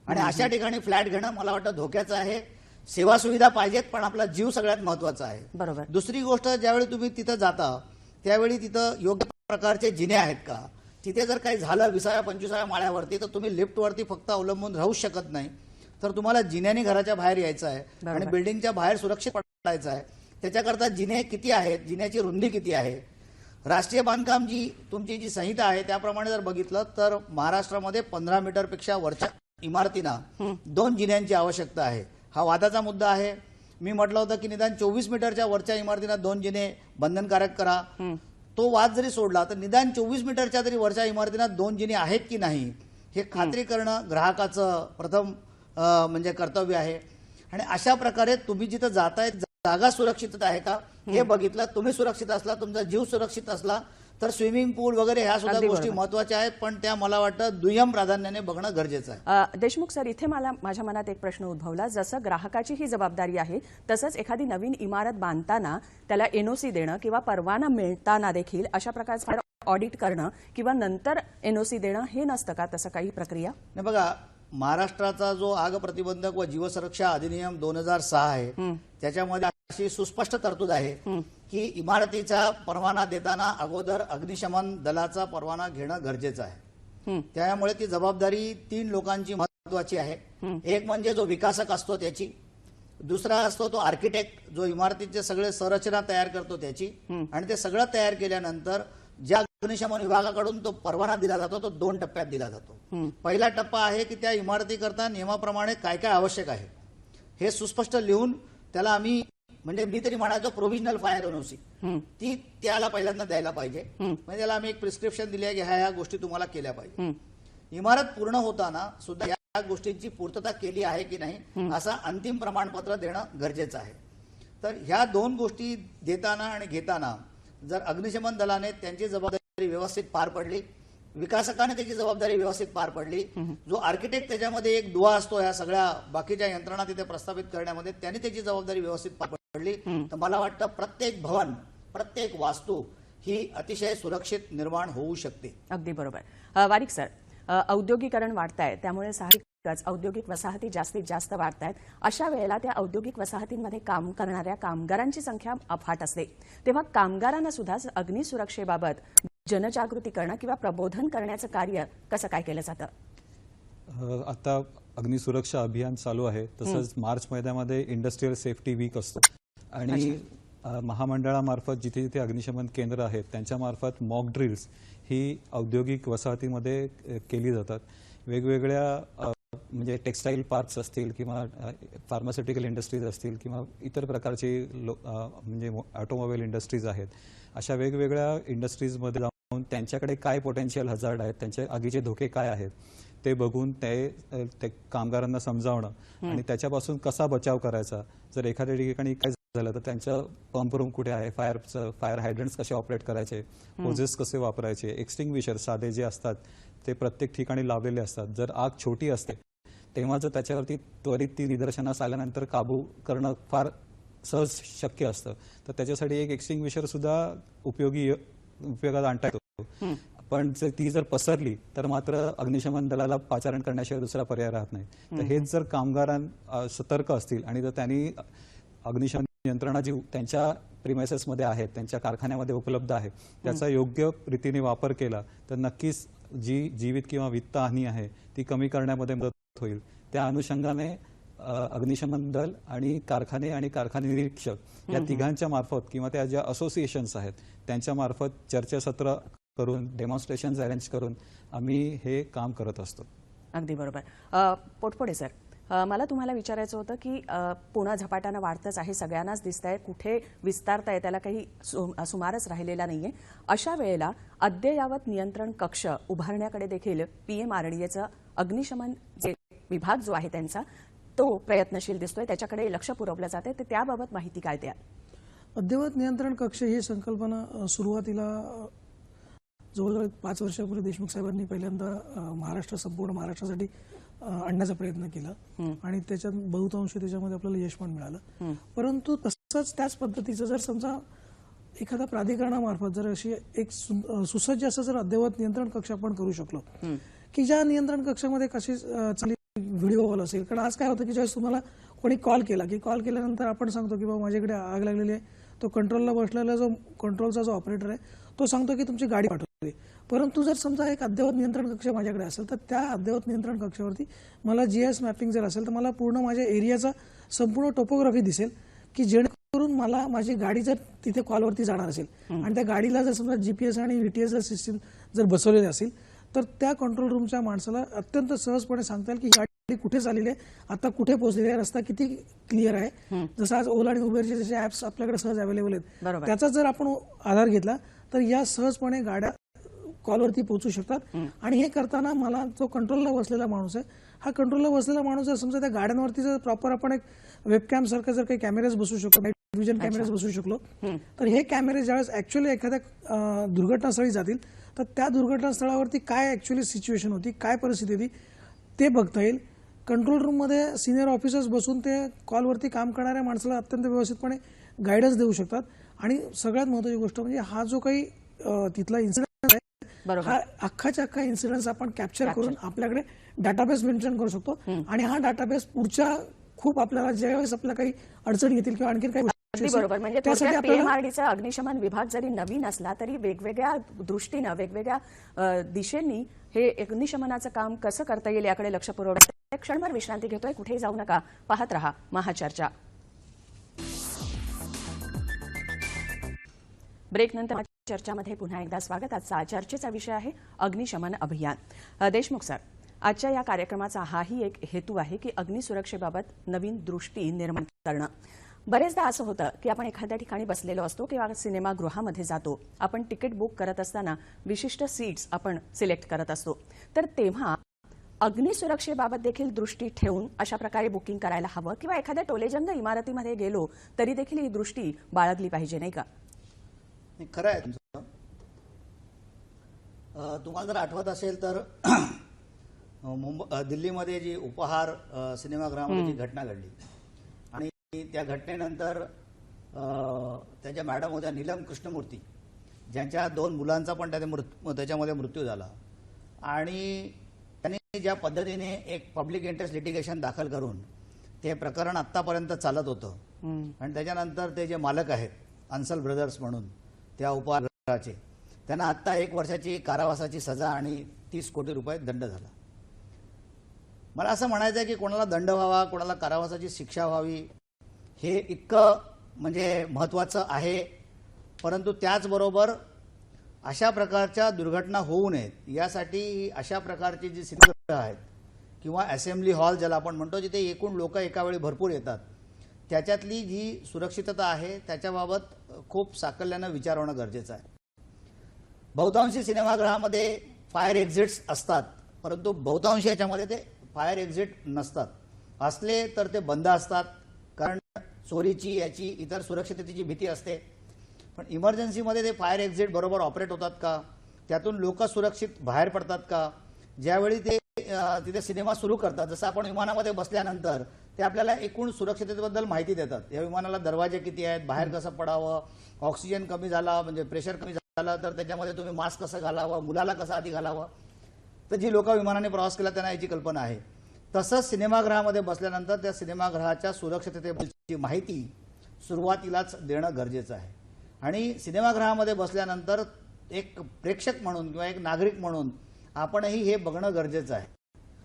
आणि अशा ठिकाणी फ्लॅट घेणं मला वाटतं धोक्याचं आहे. सेवा सुविधा पाहिजेत पण आपला जीव सगळ्यात महत्वाचा आहे. बरोबर. दुसरी गोष्ट, ज्यावेळी तुम्ही तिथं जाता त्यावेळी तिथं योग्य प्रकारचे जिने आहेत का, तिथे जर काही झालं 20व्या-25व्या माळ्यावरती तर तुम्ही लिफ्टवरती फक्त अवलंबून राहू शकत नाही, तर तुम्हाला जिन्यानी घराच्या बाहेर यायचं आहे आणि बिल्डिंगच्या बाहेर सुरक्षित पडायचं आहे. त्याच्याकरता जिने किती आहेत, जिन्याची रुंदी किती आहे. राष्ट्रीय बांधकाम जी तुमची जी संहिता आहे त्याप्रमाणे जर बघितलं तर महाराष्ट्रामध्ये 15 मीटरपेक्षा वरच्या इमारतींना 2 जिन्यांची आवश्यकता आहे. हा वादाचा मुद्दा आहे. मी म्हटलं होतं की निदान 24 मीटरच्या वरच्या इमारतींना 2 जिने बंधनकारक करा. तो वाद जरी सोडला तर निदान 24 मीटरच्या तरी वरच्या इमारतींना 2 जिने आहेत की नाही हे खात्री करणं ग्राहकाचं प्रथम म्हणजे कर्तव्य आहे. आणि अशा प्रकारे तुम्ही जिथं जाताय जागा सुरक्षित आहे का हे बघितलं, तुम्ही सुरक्षित असला, तुमचा जीव सुरक्षित असला तर स्विमिंग पूल वगैरे ह्या सुद्धा गोष्टी महत्वाच्या आहेत, पण त्या मला वाटतं दुय्यम प्राधान्याने बघणं गरजेचं आहे. देशमुख सर, इथे माझ्या मनात एक प्रश्न उद्भवला. जसं ग्राहकाची ही जबाबदारी आहे तसंच एखादी नवीन इमारत बांधताना त्याला NOC देणं किंवा परवाना मिळताना देखील अशा प्रकारचं ऑडिट करणं किंवा नंतर NOC देणं हे नसतं का तसं काही प्रक्रिया? नाही बघा, महाराष्ट्राचा जो आग प्रतिबंधक व जीवसुरक्षा अधिनियम 2006 आहे त्याच्यामध्ये अशी सुस्पष्ट तरतूद आहे की इमारतीचा परवाना देताना अगोदर अग्निशमन दलाचा परवाना घेणं गरजेचं आहे. त्यामुळे ती जबाबदारी 3 लोकांची महत्वाची आहे. एक म्हणजे जो विकासक असतो त्याची, दुसरा असतो तो आर्किटेक्ट जो इमारतीचे सगळे संरचना तयार करतो त्याची, आणि ते सगळं तयार केल्यानंतर ज्या अग्निशमन विभागाकडून तो परवाना दिला जातो तो 2 टप्प्यात दिला जातो. पहिला टप्पा आहे की त्या इमारतीकरता नियमाप्रमाणे काय काय आवश्यक आहे हे सुस्पष्ट लिहून त्याला आम्ही, म्हणजे मी तरी म्हणायचो प्रोव्हिजनल फायर NOC ती त्याला पहिल्यांदा द्यायला पाहिजे. म्हणजे त्याला आम्ही एक प्रिस्क्रिप्शन दिली आहे की ह्या गोष्टी तुम्हाला केल्या पाहिजे. इमारत पूर्ण होताना सुद्धा या गोष्टींची पूर्तता केली आहे की नाही असा अंतिम प्रमाणपत्र देणं गरजेचं आहे. तर ह्या 2 गोष्टी देताना आणि घेताना जर अग्निशमन दलाने त्यांची जबाबदारी व्यवस्थित पार पडली, विकासकाने त्याची जबाबदारी व्यवस्थित पार पडली, जो आर्किटेक्ट त्याच्यामध्ये एक दुवा असतो या सगळ्या बाकीच्या यंत्रणा तिथे प्रस्थापित करण्यामध्ये, त्यांनी त्याची जबाबदारी व्यवस्थित पार पडली, तर मला वाटतं प्रत्येक भवन, प्रत्येक वास्तू ही अतिशय सुरक्षित निर्माण होऊ शकते. अगदी बरोबर. वारिक सर, औद्योगिकरण वाढतंय, त्यामुळे साहजिकच औद्योगिक वसाहती जास्तीत जास्त वाढत आहेत. अशा वेळेला त्या औद्योगिक वसाहतींमध्ये काम करणाऱ्या कामगारांची संख्या अफाट असते, तेव्हा कामगारांना सुद्धा अग्निसुरक्षेबाबत जनजागृती करणं किंवा प्रबोधन करण्याचं कार्य कसं काय केलं जातं? आता अग्निसुरक्षा अभियान चालू आहे. तसंच मार्च महिन्यामध्ये इंडस्ट्रियल सेफ्टी वीक असतो आणि महामंडळामार्फत जिथे जिथे अग्निशमन केंद्र आहेत त्यांच्यामार्फत मॉक ड्रिल्स ही औद्योगिक वसाहतीमध्ये केली जातात. वेगवेगळ्या म्हणजे टेक्स्टाईल पार्क्स असतील किंवा फार्मास्युटिकल इंडस्ट्रीज असतील किंवा इतर प्रकारची म्हणजे ऑटोमोबाईल इंडस्ट्रीज आहेत, अशा वेगवेगळ्या इंडस्ट्रीजमध्ये जाऊन त्यांच्याकडे काय पोटेन्शियल हजार्ड आहेत, त्यांचे आगीचे धोके काय आहेत ते बघून ते कामगारांना समजावणं आणि त्याच्यापासून कसा बचाव करायचा. जर एखाद्या ठिकाणी काय झालं तर त्यांचं पंप रूम कुठे आहे, फायर हायड्रंट्स कसे ऑपरेट करायचे, होजेस कसे वापरायचे, एक्सटिंग्विशर साधे जे असतात ते प्रत्येक ठिकाणी लावलेले असतात. जर आग छोटी असते तेव्हा जर त्याच्यावरती त्वरित ती निदर्शनास आल्यानंतर काबू करणं फार सहज शक्य असतं, तर त्याच्यासाठी एक एक्सटिंग्विशर सुद्धा उपयोगात आणता येतो. पण ती जर पसरली तर मात्र अग्निशमन दलाला पाचारण करण्याशिवाय दुसरा पर्याय राहत नाही. तर हेच जर कामगारां सतर्क असतील आणि जर त्यांनी अग्निशमन यंत्रणा जी त्यांच्या प्रिमायसेसमध्ये आहेत, त्यांच्या कारखान्यामध्ये उपलब्ध आहे, त्याचा योग्य रीतीने वापर केला तर नक्कीच जी जीवित किंवा वित्त हानी आहे ती कमी करण्यामध्ये मदत होईल. त्या अनुषंगाने अग्निशमन दल आणि कारखाने निरीक्षक या तिघांच्या मार्फत किंवा त्या ज्या असोसिएशन्स आहेत त्यांच्या मार्फत चर्चासत्र करून, डेमॉन्स्ट्रेशन्स अरेंज करून आम्ही हे काम करत असतो. अगदी बरोबर. पोटफोडे सर, मला तुम्हाला विचारायचं होतं की पुणे झपाट्यानं वाढतच आहे, सगळ्यांनाच दिसतंय, कुठे विस्तारताय त्याला काही सुमारच राहिलेला नाहीये. अशा वेळेला अद्ययावत नियंत्रण कक्ष उभारण्याकडे देखील PMRDAचं अग्निशमन जे विभाग जो आहे त्यांचा तो प्रयत्नशील दिसतोय, त्याच्याकडे लक्ष पुरवलं जाते, तर त्याबाबत माहिती काय द्या? अद्ययावत नियंत्रण कक्ष ही संकल्पना सुरुवातीला जवळजवळ 5 वर्षापूर्वी देशमुख साहेबांनी पहिल्यांदा संपूर्ण महाराष्ट्रासाठी आणण्याचा प्रयत्न केला आणि त्याच्यात बहुतांशी त्याच्यामध्ये आपल्याला यश पण मिळालं. परंतु तसंच त्याच पद्धतीचं जर समजा एखाद्या प्राधिकरणामार्फत जर अशी एक सुसज्ज असं जर अद्ययावत नियंत्रण कक्ष आपण करू शकलो की ज्या नियंत्रण कक्षामध्ये कशी चांगली व्हिडिओ कॉल असेल. कारण आज काय होतं की ज्यावेळेस तुम्हाला कोणी कॉल केल्यानंतर आपण सांगतो की बाबा माझ्याकडे आग लागलेली आहे, तो कंट्रोलला बसलेला जो कंट्रोलचा जो ऑपरेटर आहे तो सांगतो की तुमची गाडी पाठवते. परंतु जर समजा एक अद्ययावत नियंत्रण कक्ष माझ्याकडे असेल तर त्या अद्ययावत नियंत्रण कक्षावरती मला GIS मॅपिंग जर असेल तर मला पूर्ण माझ्या एरियाचा संपूर्ण टोपोग्राफी दिसेल की जेणेकरून मला माझी गाडी जर तिथे कॉलवरती जाणार असेल आणि त्या गाडीला जर समजा GPS आणि VTS सिस्टीम जर बसवलेली असेल तर त्या कंट्रोल रूमच्या माणसाला अत्यंत सहजपणे सांगता येईल की गाडी कुठे चाललेली आहे, आता कुठे पोहोचलेली आहे, रस्ता किती क्लिअर आहे. जसं आज ओला आणि उबेरचे जसे ऍप्स आपल्याकडे सहज अवेलेबल आहेत, त्याचा जर आपण आधार घेतला तर या सहजपणे गाड्या कॉलवरती पोहोचू शकतात. आणि हे करताना मला जो कंट्रोलला बसलेला माणूस आहे, हा कंट्रोलला बसलेला माणूस जर समजा त्या गाड्यांवरती जर प्रॉपर आपण एक वेबकॅम सारखं जर काही कॅमेरेज बसवू शकलो, नाईट व्हिजन कॅमेरेज बसवू शकलो, तर हे कॅमेरे ज्यावेळेस ऍक्च्युअली एखाद्या दुर्घटनास्थळी जातील तर त्या दुर्घटनास्थळावरती काय ऍक्च्युअली सिच्युएशन होती, काय परिस्थिती होती ते बघता येईल. कंट्रोल रूममध्ये सिनियर ऑफिसर्स बसून ते कॉलवरती काम करणाऱ्या माणसाला अत्यंत व्यवस्थितपणे गायडन्स देऊ शकतात. आणि सगळ्यात महत्त्वाची गोष्ट म्हणजे हा जो काही तिथला इन्सिडेंट आहे, हा अख्खाच्या अख्खा इन्सिडेंट आपण कॅप्चर करून आपल्याकडे डाटाबेस मेंटेन करू शकतो. आणि हा डाटाबेस पुढच्या खूप आपल्याला ज्यावेळेस आपल्याला काही अडचणी येतील किंवा आणखी काही अगदी बरोबर. म्हणजे PMRDAचा अग्निशमन विभाग जरी नवीन असला तरी वेगवेगळ्या दृष्टीनं वेगवेगळ्या दिशेंनी हे अग्निशमनाचं काम कसं करता येईल याकडे लक्ष पुरवण्यात. एक क्षणभर विश्रांती घेतोय, कुठेही जाऊ नका, पाहत रहा महाचर्चा. ब्रेकनंतर चर्चामध्ये पुन्हा एकदा स्वागत. आजचा चर्चेचा विषय आहे अग्निशमन अभियान. देशमुख सर, आजच्या या कार्यक्रमाचा हाही एक हेतू आहे की अग्निसुरक्षेबाबत नवीन दृष्टी निर्माण करणं. बरेचदा असं होतं की आपण एखाद्या ठिकाणी बसलेलो असतो किंवा सिनेमागृहामध्ये जातो, आपण तिकीट बुक करत असताना विशिष्ट सीट्स आपण सिलेक्ट करत असतो, तर तेव्हा अग्निसुरक्षेबाबत देखील दृष्टी ठेवून अशा प्रकारे बुकिंग करायला हवं किंवा एखाद्या टोलेजंग इमारतीमध्ये गेलो तरी देखील ही दृष्टी बाळगली पाहिजे, नाही का? खरं आहे तुमचं. तुम्हाला जर आठवत असेल तर दिल्लीमध्ये जी उपहार सिनेमागृहामध्ये जी घटना घडली आणि त्या घटनेनंतर त्याच्या मॅडम होत्या नीलम कृष्णमूर्ती, ज्यांच्या 2 मुलांचा पण त्याच्यामध्ये मृत्यू झाला. आणि त्यांनी ज्या पद्धतीने एक पब्लिक इंटरेस्ट लिटिगेशन दाखल करून ते प्रकरण आत्तापर्यंत चालत होतं आणि त्याच्यानंतर ते जे मालक आहेत अन्सल ब्रदर्स म्हणून त्या उपहारगृहाचे, त्यांना आत्ता 1 वर्षाची कारावासाची सजा आणि 30 कोटी रुपये दंड झाला. मला असं म्हणायचं आहे की कोणाला दंड व्हावा, कोणाला कारावासाची शिक्षा व्हावी हे इतकं म्हणजे महत्त्वाचं आहे, परंतु त्याचबरोबर अशा प्रकारच्या दुर्घटना होऊ नयेत यासाठी अशा प्रकारची जी सिनेमागृह आहेत किंवा असेंब्ली हॉल ज्याला आपण म्हणतो, जिथे एकूण लोक एका वेळी भरपूर येतात, त्याच्यातली जी सुरक्षितता आहे त्याच्याबाबत खूप साकल्यानं विचार होणं गरजेचं आहे. बहुतांशी सिनेमागृहामध्ये फायर एक्झिट्स असतात, परंतु बहुतांशी याच्यामध्ये ते फायर एक्झिट नसतात. असले तर ते बंद असतात, कारण चोरीची याची इतर सुरक्षिततेची भीती असते. पण इमर्जन्सीमध्ये ते फायर एक्झिट बरोबर ऑपरेट होतात का, त्यातून लोक सुरक्षित बाहेर पडतात का, ज्यावेळी ते तिथे सिनेमा सुरू करतात, जसं आपण विमानामध्ये बसल्यानंतर ते आपल्याला एकूण सुरक्षिततेबद्दल माहिती देतात. या विमानाला दरवाजे किती आहेत, बाहेर कसं पडावं, ऑक्सिजन कमी झाला म्हणजे प्रेशर कमी झालं तर त्याच्यामध्ये तुम्ही मास्क कसं घालावं, मुलाला कसं आधी घालावं, तर जी लोक विमानाने प्रवास केला त्यांना याची कल्पना आहे. तसंच सिनेमागृहामध्ये बसल्यानंतर त्या सिनेमागृहाच्या सुरक्षिततेबद्दलची माहिती सुरुवातीलाच देणं गरजेचं आहे. आणि सिनेमागृहामध्ये बसल्यानंतर एक प्रेक्षक म्हणून किंवा एक नागरिक म्हणून आपणही हे बघणं गरजेचं आहे.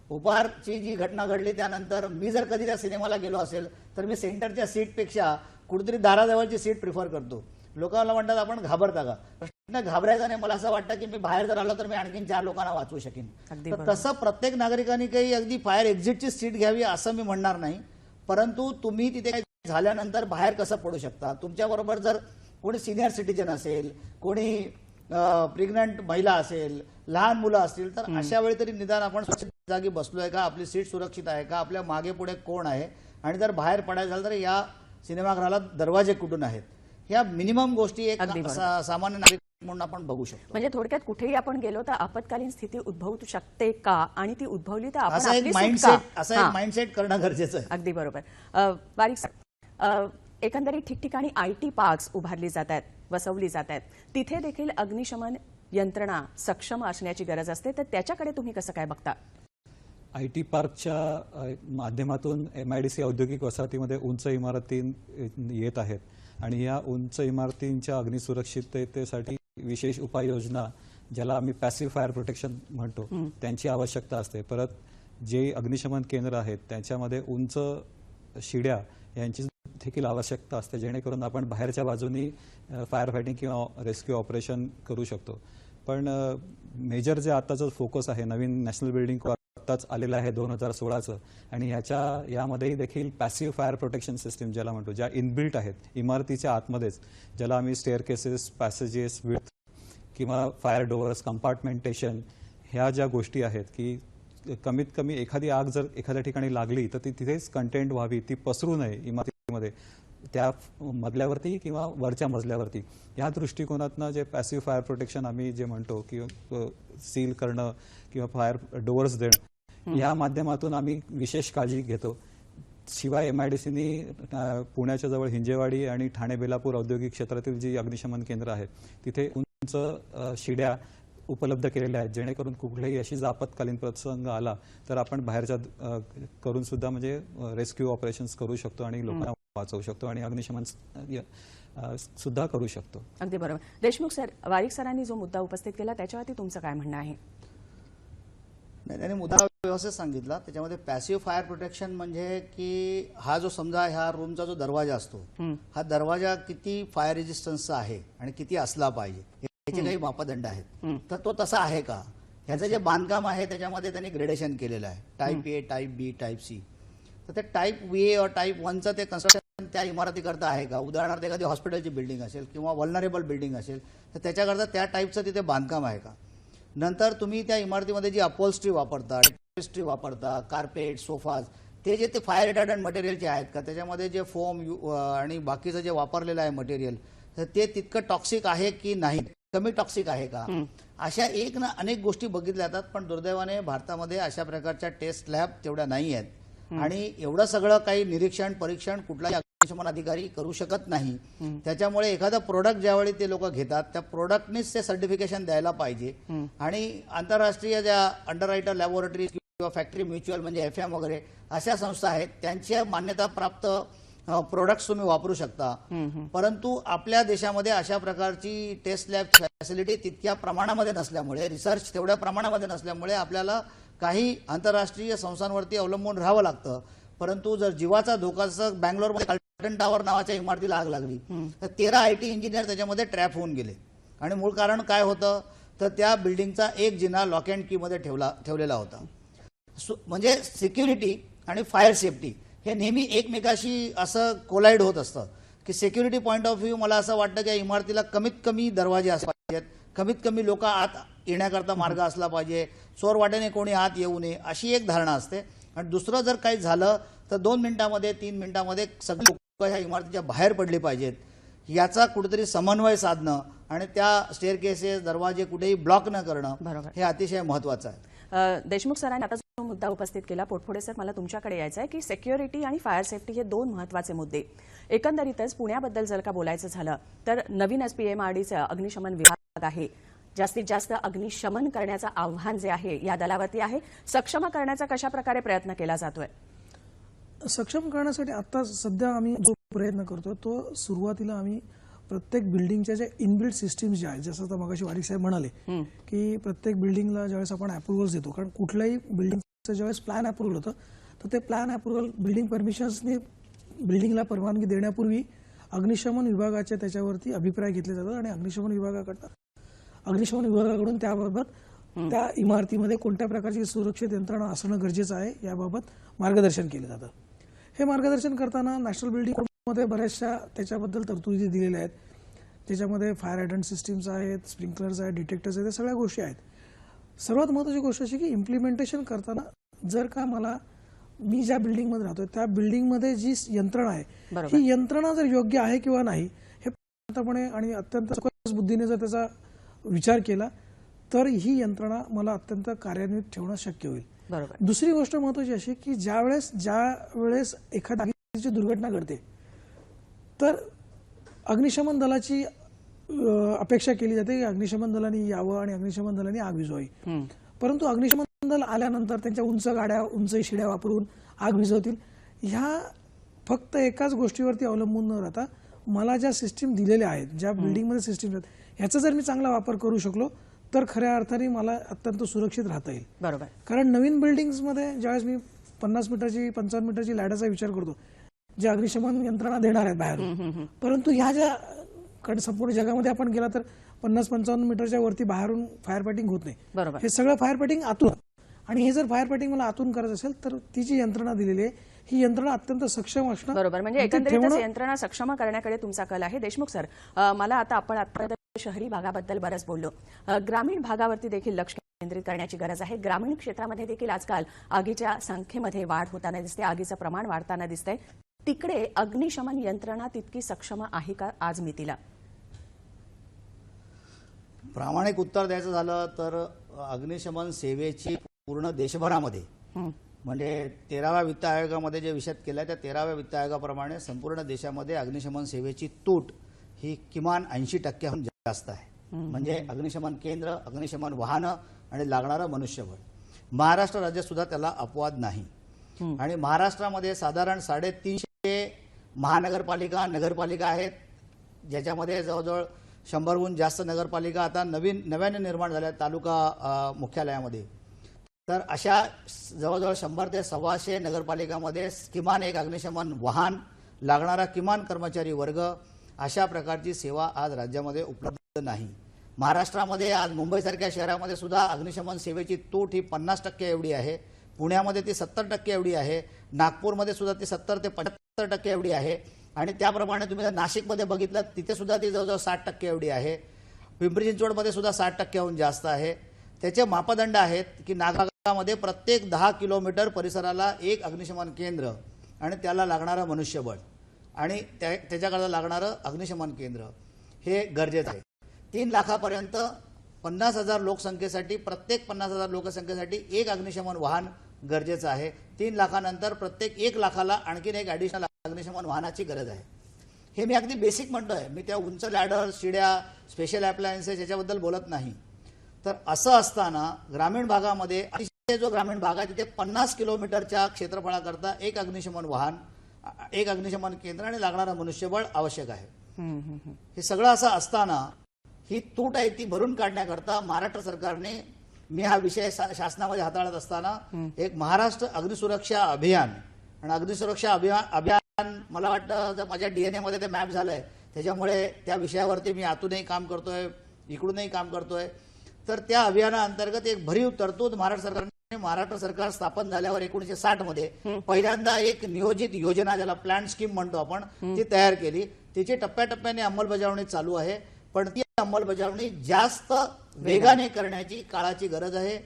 उपहारची जी घटना घडली त्यानंतर मी जर कधी त्या सिनेमाला गेलो असेल तर मी सेंटरच्या सीटपेक्षा कुठेतरी दाराजवळची सीट प्रिफर करतो. लोकांना म्हणतात आपण घाबरता का, प्रश्न घाबरायचा नाही. मला असं वाटतं की मी बाहेर जर आलो तर मी आणखीन 4 लोकांना वाचवू शकेन. तर तसं प्रत्येक नागरिकांनी काही अगदी फायर एक्झिटची सीट घ्यावी असं मी म्हणणार नाही, परंतु तुम्ही तिथे झाल्यानंतर बाहेर कसं पडू शकता. तुमच्याबरोबर जर कोणी सिनियर सिटीजन असेल, कोणी प्रेग्नंट महिला असेल, लहान मुलं असतील, तर अशा वेळी तरी निदान आपण सुरक्षित जागी बसलोय का, आपली सीट सुरक्षित आहे का, आपल्या मागे पुढे कोण आहे, आणि जर बाहेर पडायचं झालं तर या सिनेमागृहाला दरवाजे कुठून आहेत, ह्या मिनिमम गोष्टी एक सामान्य नागरिक म्हणून आपण बघू शकतो. म्हणजे थोडक्यात कुठेही आपण गेलो तर आपत्कालीन स्थिती उद्भवू शकते का, आणि ती उद्भवली तर आपण असं एक माइंडसेट करणं गरजेचं आहे. अगदी बरोबर. बारीक सर, एकंदरीत ठिकठिकाणी IT पार्क्स उभारली जात आहेत, वसवली जात आहेत, तिथे देखील अग्निशमन यंत्रणा सक्षम असण्याची गरज असते, तर त्याच्याकडे तुम्ही कसं काय बघता? IT पार्कच्या माध्यमातून MIDC औद्योगिक वसाहतीमध्ये उंच इमारती येत आहेत आणि या उंच इमारतींच्या अग्निसुरक्षिततेसाठी विशेष उपाययोजना, ज्याला आम्ही पॅसिव्ह फायर प्रोटेक्शन म्हणतो, त्यांची आवश्यकता असते. परत जे अग्निशमन केंद्र आहेत त्याच्यामध्ये उंच शिड्या यांची देखील आवश्यकता असते, जेणेकरून आपण बाहेरच्या बाजूनी फायर फायटिंग किंवा रेस्क्यू ऑपरेशन करू शकतो. पण मेजर जे आताचं फोकस आहे, नवीन नॅशनल बिल्डिंग आत्ताच आलेलं आहे 2016चं, आणि यामध्येही देखील पॅसिव्ह फायर प्रोटेक्शन सिस्टीम ज्याला म्हणतो, ज्या इनबिल्ट आहेत इमारतीच्या आतमध्येच, ज्याला आम्ही स्टेअरकेसेस, पॅसेजेस, विड्थ किंवा फायर डोअर्स, कंपार्टमेंटेशन, ह्या ज्या गोष्टी आहेत की कमीत कमी एखादी आग जर एखाद्या ठिकाणी लागली तर ती तिथेच कंटेंट व्हावी, ती पसरू नये इमारतीमध्ये, त्या मजल्यावरती किंवा वरच्या मजल्यावरती. या दृष्टिकोनातनं जे पॅसिव्ह फायर प्रोटेक्शन आम्ही जे म्हणतो किंवा सील करणं किंवा फायर डोअर्स देणं, या माध्यमातून आम्ही विशेष काळजी घेतो. शिवाय MIDCनी पुण्याच्या जवळ हिंजेवाडी आणि ठाणे बेलापूर औद्योगिक क्षेत्रातील जी अग्निशमन केंद्र आहेत तिथे उंच शिड्या उपलब्ध केलेल्या आहेत, जेणेकरून कुठल्याही अशी आपत्कालीन प्रसंग आला तर आपण बाहेरच्या करून सुद्धा म्हणजे रेस्क्यू ऑपरेशन्स करू शकतो आणि लोकांना वाचवू शकतो आणि अग्निशमन सुद्धा करू शकतो. अगदी बरोबर. देशमुख सर, वारिक सरांनी जो मुद्दा उपस्थित केला त्याच्यावरती तुमचं काय म्हणणं आहे? नाही, त्यांनी मुद्दा व्यवस्थित सांगितला. त्याच्यामध्ये पॅसिव्ह फायर प्रोटेक्शन म्हणजे की हा जो समजा ह्या रूमचा जो दरवाजा असतो, हा दरवाजा किती फायर रेजिस्टन्सचा आहे आणि किती असला पाहिजे याचे काही मापदंड आहेत, तर तो तसा आहे का, ह्याचं जे बांधकाम आहे त्याच्यामध्ये त्यांनी ग्रेडेशन केलेलं आहे, type A, type B, type C. तर ते टाईप A और टाईप 1चं ते कन्स्ट्रक्शन त्या इमारतीकरता आहे का. उदाहरणार्थ एखादी हॉस्पिटलची बिल्डिंग असेल किंवा वल्नरेबल बिल्डिंग असेल तर त्याच्याकरता त्या टाईपचं तिथे बांधकाम आहे का. नंतर तुम्ही त्या इमारतीमध्ये जी अपॉल्स्ट्री वापरता, टेपेस्ट्री वापरता, कार्पेट, सोफाज, ते जे ते फायर रिटार्डंट मटेरियलचे आहेत का, त्याच्यामध्ये जे फोम आणि बाकीचं जे वापरलेलं आहे मटेरियल तर ते तितकं टॉक्सिक आहे की नाही. कमी टॉक्सिक आहे का, अशा एक ना अनेक गोष्टी बघितल्या जातात. पण दुर्दैवाने भारतामध्ये अशा प्रकारच्या टेस्ट लॅब तेवढ्या नाही आहेत. आणि एवढं सगळं काही निरीक्षण परीक्षण कुठलाही अग्निशमन अधिकारी करू शकत नाही. त्याच्यामुळे एखादं प्रोडक्ट ज्यावेळी ते लोक घेतात त्या प्रोडक्टनीच ते सर्टिफिकेशन द्यायला पाहिजे. आणि आंतरराष्ट्रीय ज्या अंडररायटर लॅबोरेटरी किंवा फॅक्टरी म्युच्युअल म्हणजे FM वगैरे अशा संस्था आहेत, त्यांच्या मान्यता प्राप्त प्रोडक्ट्स तुम्ही वापरू शकता. परंतु आपल्या देशामध्ये अशा प्रकारची टेस्ट लॅब फॅसिलिटी तितक्या प्रमाणामध्ये नसल्यामुळे, रिसर्च तेवढ्या प्रमाणामध्ये नसल्यामुळे आपल्याला काही आंतरराष्ट्रीय संस्थांवरती अवलंबून राहावं लागतं. परंतु जर जीवाचा धोका, जसं बँगलोरमध्ये कार्ल्टन टॉवर नावाच्या इमारतीला आग लागली तर 13 IT इंजिनियर त्याच्यामध्ये ट्रॅप होऊन गेले. आणि मूळ कारण काय होतं तर त्या बिल्डिंगचा एक जिना लॉक अँड की मध्ये ठेवलेला होता. म्हणजे सिक्युरिटी आणि फायर सेफ्टी हे नेहमी एकमेकाशी असं कोलाइड होत असतं की सिक्युरिटी पॉईंट ऑफ व्ह्यू मला असं वाटतं की या इमारतीला कमीत कमी दरवाजे असले पाहिजेत, कमीत कमी लोक आत येण्याकरता मार्ग असला पाहिजे, चोर वाटेने कोणी आत येऊ नये अशी एक धारणा असते. आणि दुसरं जर काही झालं तर 2 मिनिटांमध्ये 3 मिनिटांमध्ये सगळी लोक ह्या इमारतीच्या बाहेर पडली पाहिजेत. याचा कुठेतरी समन्वय साधणं आणि त्या स्टेअरकेसेस दरवाजे कुठेही ब्लॉक न करणं हे अतिशय महत्त्वाचं आहे. देशमुख सरांनी आता जो मुद्दा उपस्थित केला, पोटफोडे सर, मला तुमच्याकडे यायचं आहे की सिक्युरिटी आणि फायर सेफ्टी हे 2 महत्त्वाचे मुद्दे. एकंदरीतच पुण्याबद्दल जर का बोलायचं झालं तर नवीन SPMRDचं अग्निशमन विभाग आहे. जास्तीत जास्त अग्निशमन करण्याचं आव्हान जे आहे या दलावरती आहे. सक्षम करण्याचा कशा प्रकारे प्रयत्न केला जातोय? सक्षम करण्यासाठी आता सध्या आम्ही जो प्रयत्न करतो तो सुरुवातीला आम्ही प्रत्येक बिल्डिंगच्या जे इनबिल्ट सिस्टीम्स जे आहेत, जसं आता मगाशी वारिक साहेब म्हणाले की प्रत्येक बिल्डिंगला ज्यावेळेस आपण अप्रुव्हल्स देतो, कारण कुठल्याही बिल्डिंगचं ज्यावेळेस प्लॅन अप्रुव्हल होतं तर ते प्लॅन अप्रुव्हल बिल्डिंग परमिशन्सने बिल्डिंगला परवानगी देण्यापूर्वी अग्निशमन विभागाचे त्याच्यावरती अभिप्राय घेतले जातात. आणि अग्निशमन विभागाकडून त्याबाबत त्या इमारतीमध्ये कोणत्या प्रकारची सुरक्षित यंत्रणा असणं गरजेचं आहे याबाबत मार्गदर्शन केलं जातं. हे मार्गदर्शन करताना नॅशनल बिल्डिंग कोडमध्ये बऱ्याचशा त्याच्याबद्दल तरतुदी दिलेल्या आहेत. त्याच्यामध्ये फायर हायड्रंट सिस्टीम्स आहेत, स्प्रिंकलर्स आहेत, डिटेक्टर्स आहेत, या सगळ्या गोष्टी आहेत. सर्वात महत्त्वाची गोष्ट अशी की इम्प्लिमेंटेशन करताना जर का मी ज्या बिल्डिंगमध्ये राहतोय त्या बिल्डिंगमध्ये जी यंत्रणा आहे ही यंत्रणा जर योग्य आहे किंवा नाही हे पूर्णपणे आणि अत्यंत चोखस बुद्धीने जर त्याचा विचार केला तर ही यंत्रणा मला अत्यंत कार्यान्वित ठेवणं शक्य होईल. दुसरी गोष्ट महत्त्वाची अशी की ज्यावेळेस एखादी दुर्घटना घडते तर अग्निशमन दलाची अपेक्षा केली जाते की अग्निशमन दलाने यावं आणि अग्निशमन दलाने आग विझवावी. परंतु अग्निशमन दल आल्यानंतर त्यांच्या उंच गाड्या, उंच शिड्या वापरून आग विझवतील. ह्या फक्त एकाच गोष्टीवरती अवलंबून न राहता मला ज्या सिस्टीम दिलेल्या आहेत, ज्या बिल्डिंगमध्ये सिस्टीम आहेत, ह्याचा जर मी चांगला वापर करू शकलो तर खऱ्या अर्थाने मला अत्यंत सुरक्षित राहता येईल. बरोबर. कारण नवीन बिल्डिंग्समध्ये ज्यावेळेस मी 50 मीटरची 55 मीटरची लॅडरचा विचार करतो, जे अग्निशमन यंत्रणा देणार आहेत बाहेरून, परंतु ह्या ज्या संपूर्ण जगामध्ये आपण गेला तर 50-55 मीटरच्या वरती बाहेरून फायर फायटिंग होत नाही. हे सगळं फायर फायटिंग आतून. आणि हे जर फायर फायटिंग मला आतून करायचं असेल तर ती जी यंत्रणा दिलेली आहे ही यंत्रणा अत्यंत सक्षम असणं. बरोबर. म्हणजे एकंदरीतच यंत्रणा सक्षम करण्याकडे तुमचा कल आहे. देशमुख सर, मला आता आपण आतापर्यंत शहरी भागाबद्दल बरंच बोललो, ग्रामीण भागावरती देखील लक्ष केंद्रित करण्याची गरज आहे. ग्रामीण क्षेत्रामध्ये देखील आजकाल आगीच्या संख्येमध्ये वाढ होताना दिसते, आगीचं प्रमाण वाढताना दिसतंय. तिकडे अग्निशमन यंत्रणा तितकी सक्षम आहे का आज मितीला? प्रामाणिक उत्तर द्यायचं झालं तर अग्निशमन सेवेची पूर्ण देशभरामध्ये म्हणजे 13व्या वित्त आयोगामध्ये जे विषद केलं त्या 13व्या वित्त आयोगाप्रमाणे संपूर्ण देशामध्ये अग्निशमन सेवेची तूट ही किमान 80%हून जास्त आहे. म्हणजे अग्निशमन केंद्र, अग्निशमन वाहनं आणि लागणारं मनुष्यबळ. महाराष्ट्र राज्य सुद्धा त्याला अपवाद नाही. आणि महाराष्ट्रामध्ये साधारण 350 महानगरपालिका, नगरपालिका आहेत, ज्याच्यामध्ये जवळजवळ 100हून जास्त नगरपालिका आता नव्याने निर्माण झाल्या तालुका मुख्यालयामध्ये. तर अशा जवळजवळ 100 ते 125 नगरपालिकामध्ये किमान एक अग्निशमन वाहन, लागणारा किमान कर्मचारी वर्ग, अशा प्रकारची सेवा आज राज्यामध्ये उपलब्ध नाही. महाराष्ट्रामध्ये आज मुंबईसारख्या शहरामध्ये सुद्धा अग्निशमन सेवेची तूट ही 50% एवढी आहे. पुण्यामध्ये ती 70% एवढी आहे. नागपूरमध्ये सुद्धा ती 70 ते 75% एवढी आहे. आणि त्याप्रमाणे तुम्ही जर नाशिकमध्ये बघितलं तिथे सुद्धा ती जवळजवळ 60% एवढी आहे. पिंपरी चिंचवडमध्ये सुद्धा 60%हून जास्त आहे. त्याचे मापदंड आहेत की नागरिकांमध्ये प्रत्येक 10 किलोमीटर परिसराला एक अग्निशमन केंद्र आणि त्याला लागणारं मनुष्यबळ आणि त्याच्याकरता लागणारं अग्निशमन केंद्र हे गरजेचं आहे. 3 लाखापर्यंत 50,000 लोकसंख्येसाठी प्रत्येक 50,000 लोकसंख्येसाठी एक अग्निशमन वाहन गरजेचं आहे. 3 लाखानंतर प्रत्येक 1 लाखाला आणखीन एक ॲडिशनल अग्निशमन वाहनाची गरज आहे. हे मी अगदी बेसिक म्हणतोय, मी त्या उंच लॅडर, शिड्या, स्पेशल अप्लायन्सेस याच्याबद्दल बोलत नाही. तर असं असताना ग्रामीण भागामध्ये अतिशय जो ग्रामीण भाग आहे तिथे 50 किलोमीटरच्या क्षेत्रफळाकरता एक अग्निशमन वाहन, एक अग्निशमन केंद्र आणि लागणारं मनुष्यबळ आवश्यक आहे. हे सगळं असं असताना ही तूट आहे ती भरून काढण्याकरता महाराष्ट्र सरकारने, मी हा विषय शासनामध्ये हाताळत असताना एक महाराष्ट्र अग्निसुरक्षा अभियान, आणि अग्निसुरक्षा अभियान मला वाटतं माझ्या DNA मध्ये ते मॅप झालंय, त्याच्यामुळे त्या विषयावरती मी आतूनही काम करतोय, इकडूनही काम करतोय. तर त्या अभियानाअंतर्गत एक भरीव तरतूद महाराष्ट्र सरकार स्थापन झाल्यावर 1960 मध्ये पहिल्यांदा एक नियोजित योजना, ज्याला प्लॅन स्कीम म्हणतो आपण, ती तयार केली. तिची टप्प्याटप्प्याने अंमलबजावणी चालू आहे, पण ती अंमलबजावणी जास्त वेगाने करण्याची काळाची गरज आहे.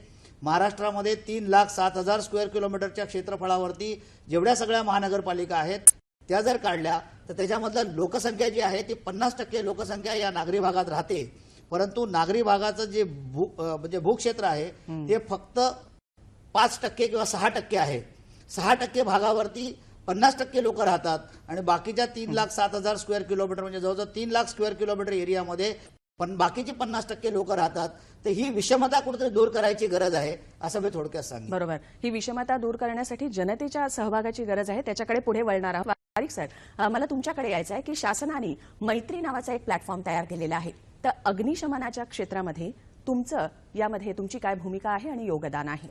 महाराष्ट्रामध्ये 3,07,000 स्क्वेअर किलोमीटरच्या क्षेत्रफळावरती जेवढ्या सगळ्या महानगरपालिका आहेत त्या जर काढल्या तर त्याच्यामधलं लोकसंख्या जी आहे ती 50% लोकसंख्या या नागरी भागात राहते. परंतु नागरी भागाचं जे म्हणजे भूक्षेत्र आहे ते फक्त 5% किंवा 6% आहे. 6% भागावरती 50% लोक राहतात आणि बाकीच्या 3,07,000 स्क्वेअर किलोमीटर म्हणजे जवळजवळ 3 लाख स्क्वेअर किलोमीटर एरियामध्ये पण बाकीची 50% लोक राहतात. तर ही विषमता कुठेतरी दूर करायची गरज आहे, असं मी थोडक्यात सांगितलं. बरोबर. ही विषमता दूर करण्यासाठी जनतेच्या सहभागाची गरज आहे, त्याच्याकडे पुढे वळणार आहोत. वारिक सर, मला तुमच्याकडे यायचं आहे की शासनाने मैत्री नावाचा एक प्लॅटफॉर्म तयार केलेला आहे. तर अग्निशमनाच्या क्षेत्रामध्ये यामध्ये तुमची काय भूमिका आहे आणि योगदान आहे?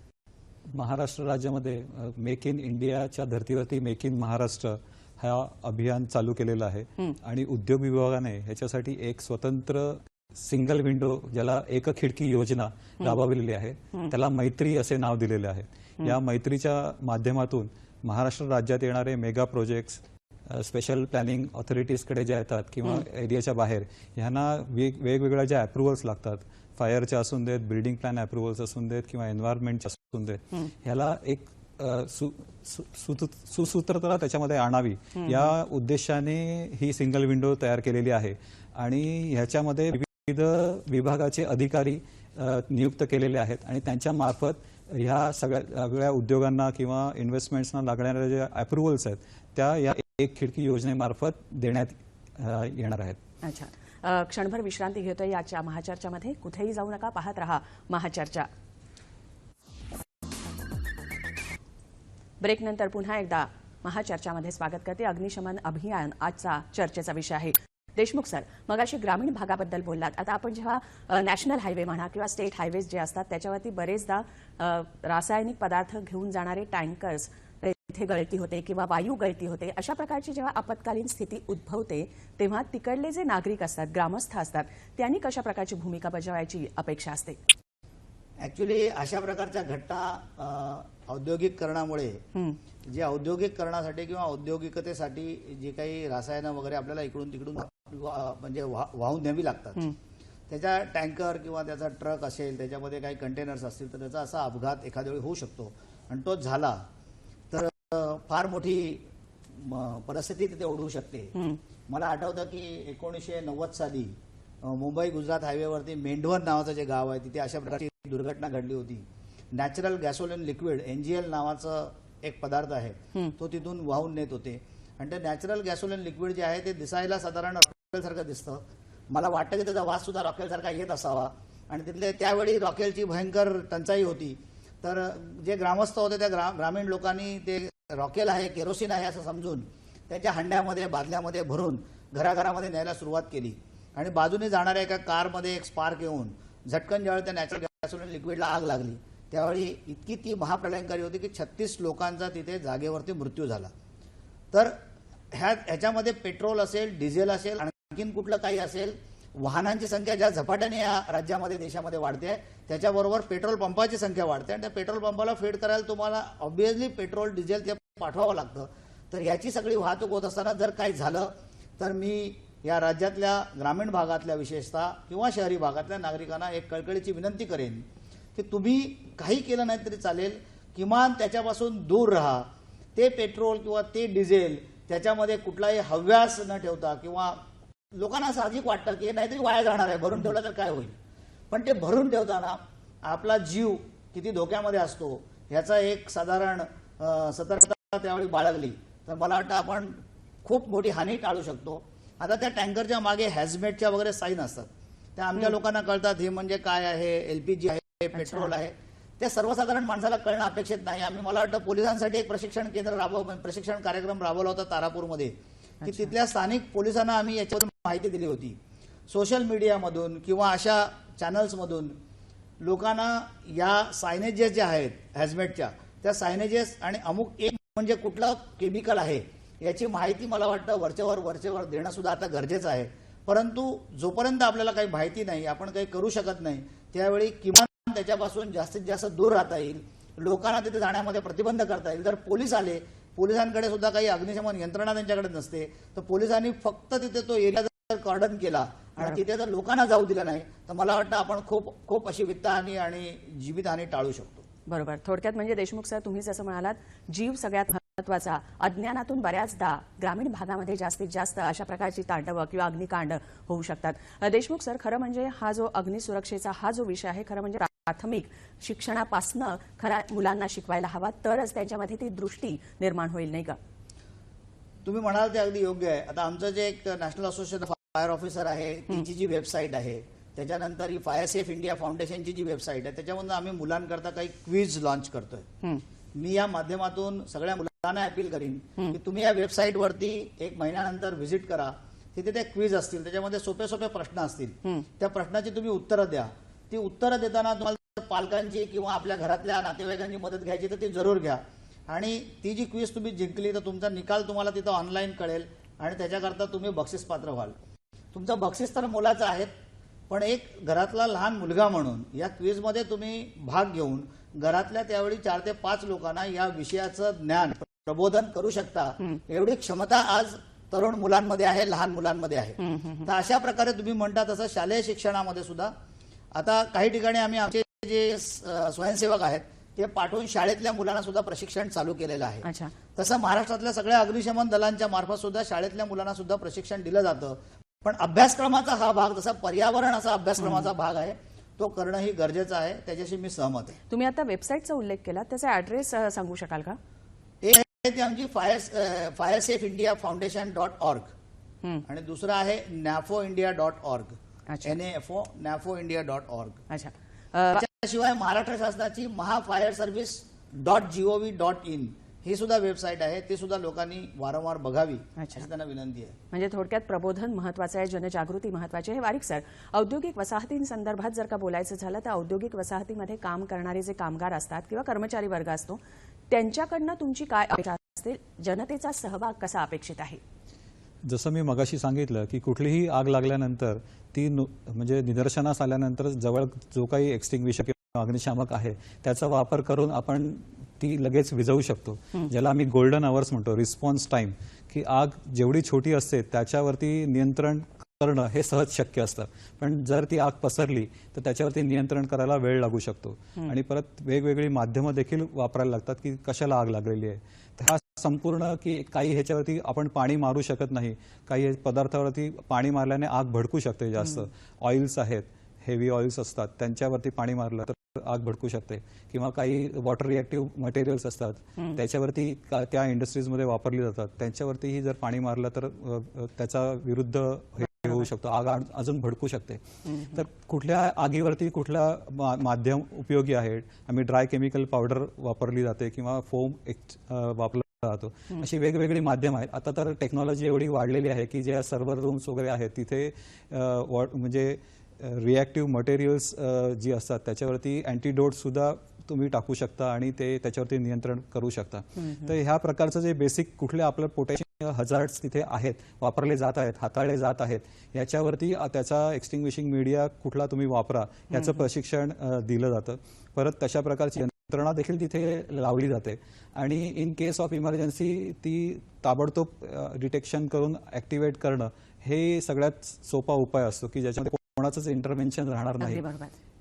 महाराष्ट्र राज्यामध्ये मेक इन इंडियाच्या धर्तीवरती मेक इन महाराष्ट्र हा अभियान चालू केलेला आहे आणि उद्योग विभागाने ह्याच्यासाठी एक स्वतंत्र सिंगल विंडो, ज्याला एक खिडकी योजना राबवलेली आहे. त्याला मैत्री असे नाव दिलेले आहे. या मैत्रीच्या माध्यमातून महाराष्ट्र राज्यात येणारे मेगा प्रोजेक्ट्स स्पेशल प्लॅनिंग ऑथॉरिटीजकडे ज्या येतात किंवा एरियाच्या बाहेर, ह्यांना वेगवेगळ्या ज्या अप्रुव्हल्स लागतात, फायरच्या असून देत, बिल्डिंग प्लॅन अप्रुव्हल्स असून देत किंवा एन्व्हायरमेंटच्या असून देत, ह्याला एक सुसूत्रता त्याच्यामध्ये आणावी या उद्देशाने ही सिंगल विंडो तयार केलेली आहे. आणि ह्याच्यामध्ये विविध विभागाचे अधिकारी नियुक्त केलेले आहेत आणि त्यांच्या मार्फत ह्या सगळ्या उद्योगांना किंवा इन्व्हेस्टमेंट्सना लागणाऱ्या ज्या अप्रुव्हल्स आहेत त्या या एक खिडकी योजनेमार्फत देण्यात येणार आहेत. अच्छा, क्षणभर विश्रांती घेतोय याच्या महाचर्चामध्ये. कुठेही जाऊ नका, पाहत रहा महाचर्चा. ब्रेकनंतर पुन्हा एकदा महाचर्चामध्ये स्वागत करते. अग्निशमन अभियान आजचा चर्चेचा विषय आहे. देशमुख सर, मगाशी ग्रामीण भागाबद्दल बोललात. आता आपण जेव्हा नॅशनल हायवे म्हणा किंवा स्टेट हायवेज जे असतात त्याच्यावरती बरेचदा रासायनिक पदार्थ घेऊन जाणारे टँकर्स इथे गळती होते किंवा वायू गळती होते, अशा प्रकारची जेव्हा आपत्कालीन स्थिती उद्भवते तेव्हा तिकडले जे नागरिक असतात, ग्रामस्थ असतात, त्यांनी कशा प्रकारची भूमिका बजावायची अपेक्षा असते? ऍक्च्युली अशा प्रकारच्या घटना औद्योगिकरणामुळे, जे औद्योगिकरणासाठी किंवा औद्योगिकतेसाठी जे काही रसायनं वगैरे आपल्याला इकडून तिकडून म्हणजे वाहून न्यावी लागतात, त्याच्या टँकर किंवा त्याचा ट्रक असेल, त्याच्यामध्ये काही कंटेनर्स असतील तर त्याचा असा अपघात एखाद्या वेळी होऊ शकतो. आणि तो झाला तर फार मोठी परिस्थिती तिथे ओढवू शकते. मला आठवतं की 1990 साली मुंबई गुजरात हायवेवरती मेंढवन नावाचं जे गाव आहे तिथे अशा प्रकारची दुर्घटना घडली होती. नॅचरल गॅसोलिन लिक्विड NGL नावाचं एक पदार्थ आहे, तो तिथून वाहून नेत होते. आणि ते नॅचरल गॅसोलिन लिक्विड जे आहे ते दिसायला साधारण रॉकेल सारखं दिसतं. मला वाटतं की त्याचा वास सुद्धा रॉकेल सारखा येत असावा. आणि तिथले त्यावेळी रॉकेलची भयंकर टंचाई होती. तर जे ग्रामस्थ होते त्या ग्रामीण लोकांनी ते रॉकेल आहे, केरोसिन आहे असं समजून त्यांच्या हंड्यामध्ये, बादल्यामध्ये भरून घराघरामध्ये न्यायला सुरुवात केली. आणि बाजूने जाणाऱ्या एका कारमध्ये एक स्पार्क येऊन झटकन ज्यावेळी त्या नॅचरल गॅसोलिन लिक्विडला आग लागली त्यावेळी इतकी ती महाप्रलयंकारी होती की 36 लोकांचा तिथे जागेवरती मृत्यू झाला. तर ह्याच्यामध्ये पेट्रोल असेल, डिझेल असेल, आणखीन कुठलं काही असेल, वाहनांची संख्या ज्या झपाट्याने या राज्यामध्ये, देशामध्ये वाढते आहे त्याच्याबरोबर पेट्रोल पंपाची संख्या वाढते. आणि त्या पेट्रोल पंपाला फीड करायला तुम्हाला ऑब्व्हियसली पेट्रोल, डिझेल ते पाठवावं लागतं. तर याची सगळी वाहतूक होत असताना जर काही झालं तर मी या राज्यातल्या ग्रामीण भागातल्या विशेषतः किंवा शहरी भागातल्या नागरिकांना एक कळकळीची विनंती करेन की तुम्ही काही केलं नाही तरी चालेल, किमान त्याच्यापासून दूर राहा. ते पेट्रोल किंवा ते डिझेल त्याच्यामध्ये कुठलाही हव्यास न ठेवता किंवा लोकांना साहजिक वाटतं की हे नाहीतरी वाया जाणार आहे, भरून ठेवलं तर काय होईल. पण ते भरून ठेवताना आपला जीव किती धोक्यामध्ये असतो ह्याचा एक साधारण सतर्कता त्यावेळी बाळगली तर मला वाटतं आपण खूप मोठी हानी टाळू शकतो. आता त्या टँकरच्या मागे हॅझमेटच्या वगैरे साईन असतात, त्या आमच्या लोकांना कळतात. हे म्हणजे काय आहे, LPG आहे, पेट्रोल आहे, ते सर्वसाधारण माणसाला कळणं अपेक्षित नाही. आम्ही मला वाटतं पोलिसांसाठी एक प्रशिक्षण केंद्र प्रशिक्षण कार्यक्रम राबवला होता तारापूरमध्ये, की तिथल्या स्थानिक पोलिसांना आम्ही याच्यावर माहिती दिली होती. सोशल मीडियामधून किंवा अशा चॅनल्समधून लोकांना या सायनेजेस ज्या आहेत हॅझमेटच्या, त्या सायनेजेस आणि अमुक एक म्हणजे कुठलं केमिकल आहे याची माहिती मला वाटतं वरचेवर देणं सुद्धा आता गरजेचं आहे. परंतु जोपर्यंत आपल्याला काही माहिती नाही, आपण काही करू शकत नाही, त्यावेळी किमान त्याच्यापासून जास्तीत जास्त दूर राहता येईल, लोकांना तिथे जाण्यामध्ये प्रतिबंध करता येईल. जर पोलीस आले, पोलिसांकडे सुद्धा काही अग्निशमन यंत्रणा त्यांच्याकडे नसते, तर पोलिसांनी फक्त तिथे तो एरिया जर कॉर्डन केला आणि तिथे जर लोकांना जाऊ दिलं नाही तर मला वाटतं आपण खूप अशी वित्तहानी आणि जीवितहानी टाळू शकतो. बरोबर. थोडक्यात म्हणजे देशमुख सर, तुम्ही जसं म्हणालात, जीव सगळ्यात महत्त्वाचा. अज्ञानातून बऱ्याचदा ग्रामीण भागामध्ये जास्तीत जास्त अशा प्रकारची तांडवं किंवा अग्निकांड होऊ शकतात. देशमुख सर, खरं म्हणजे हा जो अग्निसुरक्षेचा हा जो विषय आहे, खरं म्हणजे प्राथमिक शिक्षणापासनं खऱ्या मुलांना शिकवायला हवा, तरच त्यांच्यामध्ये ती दृष्टी निर्माण होईल, नाही का? तुम्ही म्हणाल ते अगदी योग्य आहे. आता आमचं जे एक नॅशनल असोसिएशन फायर ऑफिसर आहे, तिची जी वेबसाईट आहे, त्याच्यानंतर ही फायर सेफ इंडिया फाउंडेशनची जी वेबसाईट आहे, त्याच्यामधून आम्ही मुलांकरता काही क्विज लॉन्च करतोय. मी या माध्यमातून सगळ्या मुलांना अपील करीन की तुम्ही या वेबसाईटवरती 1 महिन्यानंतर व्हिजिट करा. तिथे ते क्विज असतील, त्याच्यामध्ये सोपे प्रश्न असतील, त्या प्रश्नाची तुम्ही उत्तरं द्या. ती उत्तरं देताना तुम्हाला पालकांची किंवा आपल्या घरातल्या नातेवाईकांची मदत घ्यायची तर ती जरूर घ्या. आणि ती जी क्विज तुम्ही जिंकली तर तुमचा निकाल तुम्हाला तिथं ऑनलाईन कळेल आणि त्याच्याकरता तुम्ही बक्षीस पात्र व्हाल. तुमचं बक्षीस तर मोलाचं आहे, पण एक घरातला लहान मुलगा म्हणून या क्विजमध्ये तुम्ही भाग घेऊन घरातल्या त्यावेळी 4 ते 5 लोकांना या विषयाचं ज्ञान प्रबोधन करू शकता, एवढी क्षमता आज तरुण मुलांमध्ये आहे, लहान मुलांमध्ये आहे. तर अशा प्रकारे तुम्ही म्हणता तसं शालेय शिक्षणामध्ये सुद्धा आता काही ठिकाणी आम्ही आमचे जे स्वयंसेवक आहेत ते पाठवून शाळेतल्या मुलांना सुद्धा प्रशिक्षण चालू केलेलं आहे. तसं महाराष्ट्रातल्या सगळ्या अग्निशमन दलांच्या मार्फत सुद्धा शाळेतल्या मुलांना सुद्धा प्रशिक्षण दिलं जातं. पण अभ्यासक्रमाचा हा भाग, जसा पर्यावरण असा अभ्यासक्रमाचा भाग आहे, तो करणं ही गरजेचं आहे. त्याच्याशी मी सहमत आहे. तुम्ही आता वेबसाईटचा उल्लेख केला, त्याचा ॲड्रेस सांगू शकाल का? एक आहे ती आमची फायर सेफ इंडिया फाउंडेशन.org आणि दुसरं आहे nafoindia.org. nafoindia.org. अच्छा. त्याशिवाय महाराष्ट्र शासनाची महाफायर सर्व्हिस.gov.in ही सुद्धा वेबसाईट आहे, ती सुद्धा लोकांनी वारंवार बघावी अशी त्यांना विनंती आहे. म्हणजे थोडक्यात प्रबोधन महत्त्वाचं आहे, जनजागृती महत्त्वाची आहे. वारिक सर, औद्योगिक वसाहतींसंदर्भात जर का बोलायचं झालं तर औद्योगिक वसाहतीमध्ये काम करणारे जे कामगार असतात किंवा कर्मचारी वर्ग असतो, त्यांच्याकडनं तुमची काय अपेक्षा असते? जनतेचा सहभाग कसा अपेक्षित आहे? जसं मी मगाशी सांगितलं की कुठलीही आग लागल्यानंतर ती म्हणजे निदर्शनास आल्यानंतर जवळ जो काही एक्सटिंग्विशर किंवा अग्निशामक आहे त्याचा वापर करून आपण ती लगेच विझवू शकतो, ज्याला आम्ही गोल्डन आवर्स म्हणतो, रिस्पॉन्स टाइम. की आग जेवढी छोटी असते त्याच्यावरती नियंत्रण करणं हे सहज शक्य असतं, पण जर ती आग पसरली तर त्याच्यावरती नियंत्रण करायला वेळ लागू शकतो आणि परत वेगवेगळी माध्यमं देखील वापरायला लागतात की कशाला आग लागलेली आहे. तर हा संपूर्ण की काही ह्याच्यावरती आपण पाणी मारू शकत नाही, काही पदार्थावरती पाणी मारल्याने आग भडकू शकते जास्त. ऑइल्स आहेत, हेवी ऑइल्स असतात, त्यांच्यावरती पाणी मारलं तर आग भडकू शकते. किंवा काही वॉटर रिएक्टिव्ह मटेरियल्स असतात त्याच्यावरती त्या इंडस्ट्रीजमध्ये वापरली जातात, त्यांच्यावरतीही जर पाणी मारलं तर त्याचा विरुद्ध होऊ शकतो, आग अजून भडकू शकते. तर कुठल्या आगीवरती कुठला माध्यम उपयोगी आहे? आम्ही ड्राय केमिकल पावडर वापरली जाते किंवा फोम वापरला जातो, अशी वेगवेगळी माध्यम आहेत. आता तर टेक्नॉलॉजी एवढी वाढलेली आहे की ज्या सर्व्हर रूम्स वगैरे आहेत तिथे म्हणजे रिॲक्टिव्ह मटेरियल्स जी असतात त्याच्यावरती अँटीडोट सुद्धा तुम्ही टाकू शकता आणि ते त्याच्यावरती नियंत्रण करू शकता. तर ह्या प्रकारचं जे बेसिक कुठले आपलं पोटेन्शियल हजार्ड्स तिथे आहेत, वापरले जात आहेत, हाताळले जात आहेत, याच्यावरती त्याचा एक्सटिंग्विशिंग मीडिया कुठला तुम्ही वापरा याचं प्रशिक्षण दिलं जातं. परत तशा प्रकारची यंत्रणा देखील तिथे लावली जाते आणि इन केस ऑफ इमर्जन्सी ती ताबडतोब डिटेक्शन करून ॲक्टिवेट करणं हे सगळ्यात सोपा उपाय असतो की ज्याच्यामध्ये कोणाचंच इंटरव्हेन्शन राहणार नाही.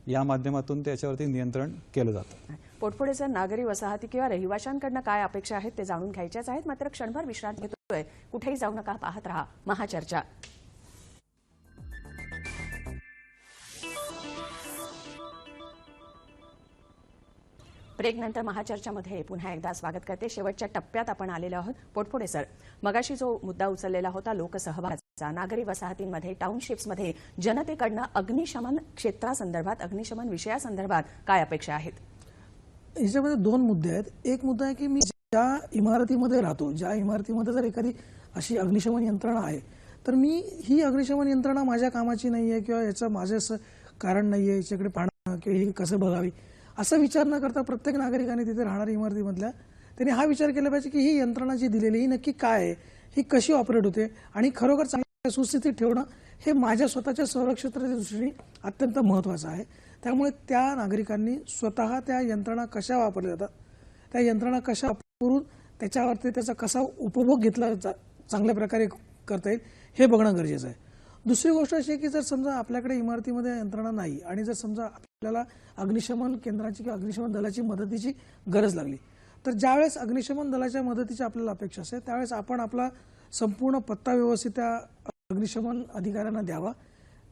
या माध्यमातून त्याच्यावरती नियंत्रण केलं जातं. पोटफोडेचं नागरी वसाहती किंवा रहिवाशांकडनं काय अपेक्षा आहेत ते जाणून घ्यायच्याच आहेत. मात्र क्षणभर विश्रांती घेतोय, कुठेही जाऊ नका, पाहत रहा महाचर्चा. ब्रेकनंतर महाचर्चामध्ये पुन्हा एकदा स्वागत करते. शेवटच्या टप्प्यात आपण आलेलो आहोत. पोटफोडे सर, मगाशी जो मुद्दा उचललेला होता लोकसहभागाचा, नागरी वसाहतींमध्ये टाउनशिप्समध्ये जनतेकडनं अग्निशमन क्षेत्रासंदर्भात, अग्निशमन विषयासंदर्भात काय अपेक्षा आहेत? याच्यामध्ये दोन मुद्दे आहेत. एक मुद्दा आहे की मी ज्या इमारतीमध्ये राहतो, ज्या इमारतीमध्ये जर एखादी अशी अग्निशमन यंत्रणा आहे, तर मी ही अग्निशमन यंत्रणा माझ्या कामाची नाही आहे किंवा याचं माझं असं कारण नाही आहे, याच्याकडे पाहणं किंवा ही कसं बघावी असा विचार न करता प्रत्येक नागरिकाने तिथे राहणाऱ्या इमारतीमधल्या त्यांनी हा विचार केला पाहिजे की ही यंत्रणा जी दिलेली ही नक्की काय आहे, ही कशी ऑपरेट होते आणि खरोखर चांगल्या सुस्थितीत ठेवणं हे माझ्या स्वतःच्या संरक्षणाच्या दृष्टीने अत्यंत महत्त्वाचं आहे. त्यामुळे त्या नागरिकांनी स्वतः त्या यंत्रणा कशा वापरल्या जातात, त्या यंत्रणा कशा वापरून त्याच्यावरती त्याचा कसा उपभोग घेतला चांगल्या प्रकारे करता येईल हे बघणं गरजेचं आहे. दुसरी गोष्ट अशी आहे की जर समजा आपल्याकडे इमारतीमध्ये यंत्रणा नाही आणि जर समजा आपल्याला अग्निशमन केंद्राची किंवा अग्निशमन दलाची मदतीची गरज लागली, तर ज्यावेळेस अग्निशमन दलाच्या मदतीची आपल्याला अपेक्षा असेल त्यावेळेस आपण आपला संपूर्ण पत्ता व्यवस्थित त्या अग्निशमन अधिकाऱ्यांना द्यावा,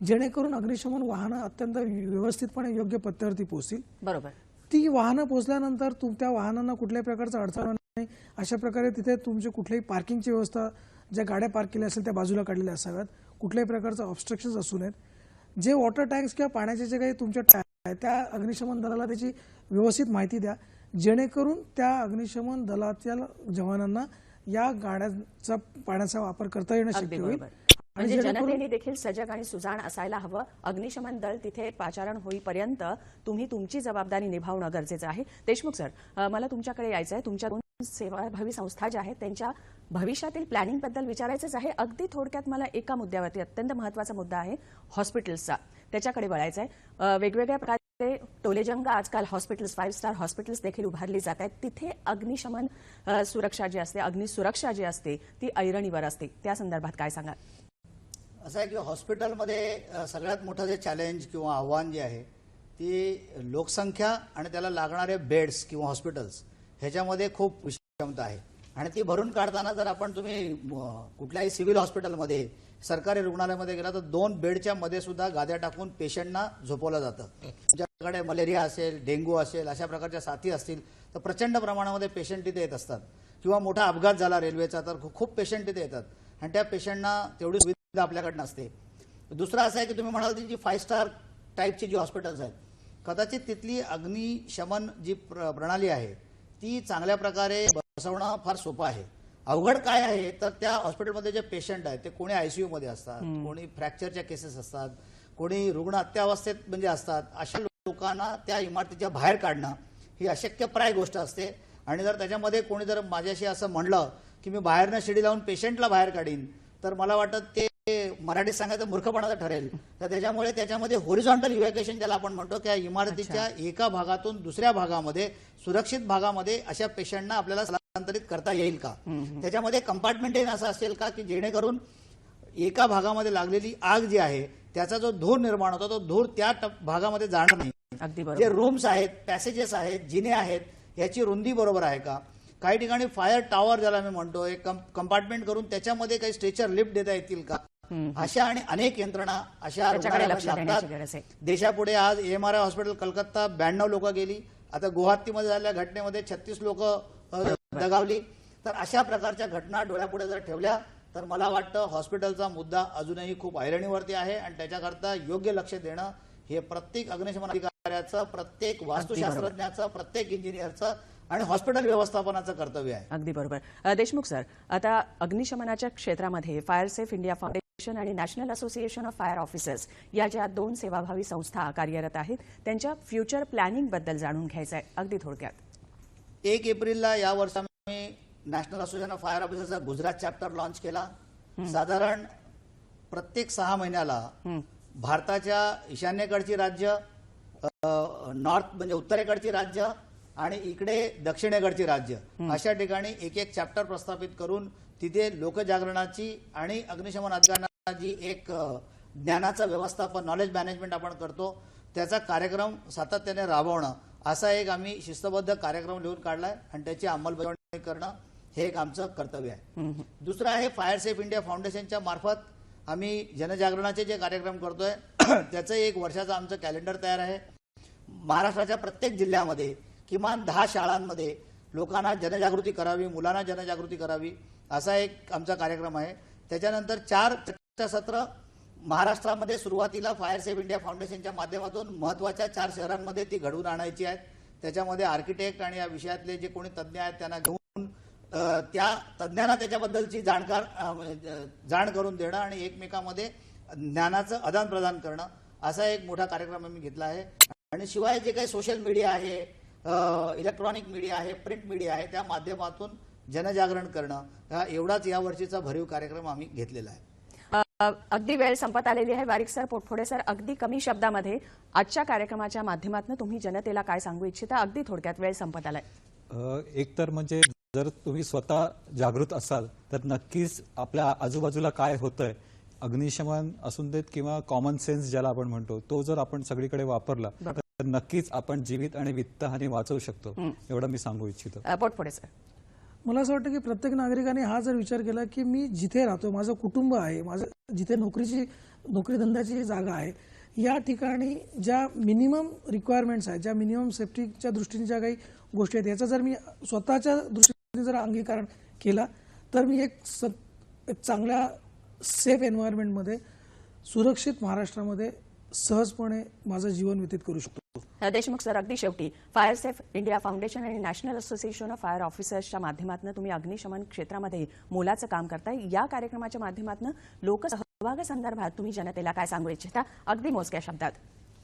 जेणेकरून अग्निशमन वाहनं अत्यंत व्यवस्थितपणे योग्य पत्त्यावरती पोहोचतील. बरोबर. ती वाहनं पोहोचल्यानंतर त्या वाहनांना कुठल्याही प्रकारचा अडथळा नाही, अशा प्रकारे तिथे तुमची कुठल्याही पार्किंगची व्यवस्था, ज्या गाड्या पार्क केल्या असेल त्या बाजूला काढलेल्या असाव्यात, कुठल्याही प्रकारचं ऑब्स्ट्रक्शन्स असू नयेत. जे वॉटर टँक्स किंवा पाण्याचे जे काही तुमच्या टँक आहेत त्या अग्निशमन दलाला त्याची व्यवस्थित माहिती द्या, जेणेकरून त्या अग्निशमन दलाच्या जवानांना या गाड्यांचा पाण्याचा वापर करता येणं शक्य होईल. म्हणजे जनतेने देखील सजग आणि सुजाण असायला हवं. अग्निशमन दल तिथे पाचारण होईपर्यंत तुम्ही तुमची जबाबदारी निभावणं गरजेचं आहे. देशमुख सर, मला तुमच्याकडे यायचं आहे. तुमच्या दोन सेवाभावी संस्था ज्या आहेत त्यांच्या भविष्यातील प्लॅनिंग बद्दल विचारायचंच आहे. अगदी थोडक्यात मला एका मुद्द्यावरती, अत्यंत महत्त्वाचा मुद्दा आहे हॉस्पिटल्सचा, त्याच्याकडे वळायचं आहे. वेगवेगळ्या प्रकारे टोलेजंग आजकाल हॉस्पिटल्स, 5 स्टार हॉस्पिटल्स देखील उभारली जात आहेत. तिथे अग्निशमन सुरक्षा जी असते, अग्निसुरक्षा जी असते ती ऐरणीवर असते. त्या संदर्भात काय सांगा? असं आहे की हॉस्पिटलमध्ये सगळ्यात मोठं जे चॅलेंज किंवा आव्हान जे आहे ती लोकसंख्या आणि त्याला लागणारे बेड्स किंवा हॉस्पिटल्स ह्याच्यामध्ये खूप विषमता आहे. आणि ती भरून काढताना जर तुम्ही कुठल्याही सिव्हिल हॉस्पिटलमध्ये, सरकारी रुग्णालयामध्ये गेला तर 2 बेडच्या मध्ये सुद्धा गाद्या टाकून पेशंटना झोपवलं जातं. तुमच्याकडे मलेरिया असेल, डेंग्यू असेल, अशा प्रकारच्या साथी असतील तर प्रचंड प्रमाणामध्ये पेशंट तिथे येत असतात. किंवा मोठा अपघात झाला रेल्वेचा तर खूप पेशंट तिथे येतात आणि त्या पेशंटना तेवढी सुविधा आपल्याकडे नसते. दुसरं असं आहे की तुम्ही म्हणाल जी 5 स्टार टाईपची जी हॉस्पिटल्स आहेत, कदाचित तिथली अग्निशमन जी प्रणाली आहे ती चांगल्या प्रकारे बसवणं फार सोपं आहे. अवघड काय आहे तर त्या हॉस्पिटलमध्ये जे पेशंट आहेत ते कोणी ICU मध्ये असतात, कोणी फ्रॅक्चरच्या केसेस असतात, कोणी रुग्ण अत्यावस्थेत म्हणजे असतात. अशा लोकांना त्या इमारतीच्या बाहेर काढणं ही अशक्यप्राय गोष्ट असते. आणि जर त्याच्यामध्ये कोणी जर माझ्याशी असं म्हणलं की मी बाहेरनं शिडी लावून पेशंटला बाहेर काढीन, तर मला वाटतं ते मराठीत सांगायचं मूर्खपणाचं ठरेल. तर त्याच्यामध्ये हॉरिझॉन्टल इव्हॅक्युएशन ज्याला आपण म्हणतो की इमारतीच्या एका भागातून दुसऱ्या भागामध्ये, सुरक्षित भागामध्ये अशा पेशंटना आपल्याला स्थलांतरित करता येईल का. त्याच्यामध्ये कंपार्टमेंटेशन असं असेल का की जेणेकरून एका भागामध्ये लागलेली आग जी आहे त्याचा जो धूर निर्माण होतो तो धूर त्या भागामध्ये जाणार नाही. जे रूम्स आहेत, पॅसेजेस आहेत, जिने आहेत, याची रुंदी बरोबर आहे का. काही ठिकाणी फायर टॉवर ज्याला मी म्हणतो एक कंपार्टमेंट करून त्याच्यामध्ये काही स्ट्रेचर लिफ्ट देता येतील का. अशा आणि अनेक यंत्रणा अशा लागतात. देशापुढे आज MRI हॉस्पिटल कलकत्ता 92 लोक गेली. आता गुवाहाटीमध्ये झालेल्या घटनेमध्ये 36 लोक दगावली. तर अशा प्रकारच्या घटना डोळ्यापुढे जर ठेवल्या तर मला वाटतं हॉस्पिटलचा मुद्दा अजूनही खूप ऐरणीवरती आहे आणि त्याच्याकरता योग्य लक्ष देणं हे प्रत्येक अग्निशमन अधिकाऱ्याचं, प्रत्येक वास्तुशास्त्रज्ञाचं, प्रत्येक इंजिनियरचं आणि हॉस्पिटल व्यवस्थापनाचं कर्तव्य आहे. अगदी बरोबर. देशमुख सर, आता अग्निशमनाच्या क्षेत्रामध्ये फायर सेफ इंडिया फाउंडेशन आणि national association of fire officers या ज्या 2 सेवाभावी संस्था कार्यरत आहेत त्यांच्या फ्युचर प्लॅनिंग बद्दल जाणून घ्यायचं आहे अगदी थोडक्यात. 1 एप्रिलला या वर्षी आम्ही नॅशनल असोसिएशन ऑफ फायर ऑफिसर्सचा गुजरात चॅप्टर लॉन्च केला. साधारण प्रत्येक 6 महिन्याला भारताच्या ईशान्येकडची राज्य, नॉर्थ म्हणजे उत्तरेकडची राज्य आणि इकडे दक्षिणेकडची राज्य अशा ठिकाणी एक चॅप्टर प्रस्थापित करून तिथे लोकजागरणाची आणि अग्निशमन अधिकाऱ्यांना जी एक ज्ञानाचं व्यवस्थापन, नॉलेज मॅनेजमेंट आपण करतो त्याचा कार्यक्रम सातत्याने राबवणं असा एक आम्ही शिस्तबद्ध कार्यक्रम लिहून काढलाय आणि त्याची अंमलबजावणी करणं हे एक आमचं कर्तव्य आहे. दुसरं आहे फायर सेफ इंडिया फाउंडेशनच्या मार्फत आम्ही जनजागरणाचे जे कार्यक्रम करतोय त्याचं 1 वर्षाचं आमचं कॅलेंडर तयार आहे. महाराष्ट्राच्या प्रत्येक जिल्ह्यामध्ये किमान 10 शाळांमध्ये लोकांना जनजागृती करावी, मुलांना जनजागृती करावी, असा एक आमचा कार्यक्रम आहे. त्याच्यानंतर 4 चर्चा सत्र महाराष्ट्रामध्ये सुरुवातीला फायर सेफ इंडिया फाउंडेशनच्या माध्यमातून महत्त्वाच्या 4 शहरांमध्ये ती घडवून आणायची आहेत. त्याच्यामध्ये आर्किटेक्ट आणि या विषयातले जे कोणी तज्ज्ञ आहेत त्यांना घेऊन त्या तज्ज्ञांना त्याच्याबद्दलची जाण करून देणं आणि एकमेकांमध्ये ज्ञानाचं आदान प्रदान करणं, असा एक मोठा कार्यक्रम आम्ही घेतला आहे. आणि शिवाय जे काही सोशल मीडिया आहे, इलेक्ट्रॉनिक मीडिया आहे, प्रिंट मीडिया आहे, त्या माध्यमातून जनजागरण करणं, हा एवढाच यावर्षीचा भरीव कार्यक्रम आम्ही घेतलेला आहे. अगदी वेळ संपत आलेली आहे. वारिक सर, पोटफोडे सर, अगदी कमी शब्दामध्ये आजच्या कार्यक्रमाच्या माध्यमातून तुम्ही जनतेला काय सांगू इच्छिता? अगदी थोडक्यात, वेळ संपत आलाय. एक तर म्हणजे जर तुम्ही स्वतः जागृत असाल तर नक्कीच आपल्या आजूबाजूला काय होतंय, अग्निशमन असून देत किंवा कॉमन सेन्स ज्याला आपण म्हणतो, तो जर आपण सगळीकडे वापरला तर नक्कीच आपण जीवित आणि वित्तहानी वाचवू शकतो, एवढं मी सांगू इच्छितो. पोटफोडे सर. मला असं वाटतं की प्रत्येक नागरिकाने हा जर विचार केला की मी जिथे राहतो, माझं कुटुंब आहे, माझं जिथे नोकरीधंद्याची जागा आहे, या ठिकाणी ज्या मिनिमम रिक्वायरमेंट्स आहेत, ज्या मिनिमम सेफ्टीच्या दृष्टीने ज्या काही गोष्टी आहेत, याचा जर मी स्वतःच्या दृष्टीने जर अंगीकार केला तर मी एक चांगल्या सेफ एन्व्हायरमेंटमध्ये, सुरक्षित महाराष्ट्रामध्ये सहजपणे माझं जीवन व्यतीत करू शकतो. देशमुख सर, अगदी शेवटी फायर सेफ इंडिया फाउंडेशन आणि नॅशनल असोसिएशन ऑफ फायर ऑफिसर्सच्या माध्यमातून तुम्ही अग्निशमन क्षेत्रामध्ये मोलाचं काम करताय. या कार्यक्रमाच्या माध्यमातून लोकसहभागासंदर्भात तुम्ही जनतेला काय सांगू इच्छिता? अगदी मोजक्या शब्दात.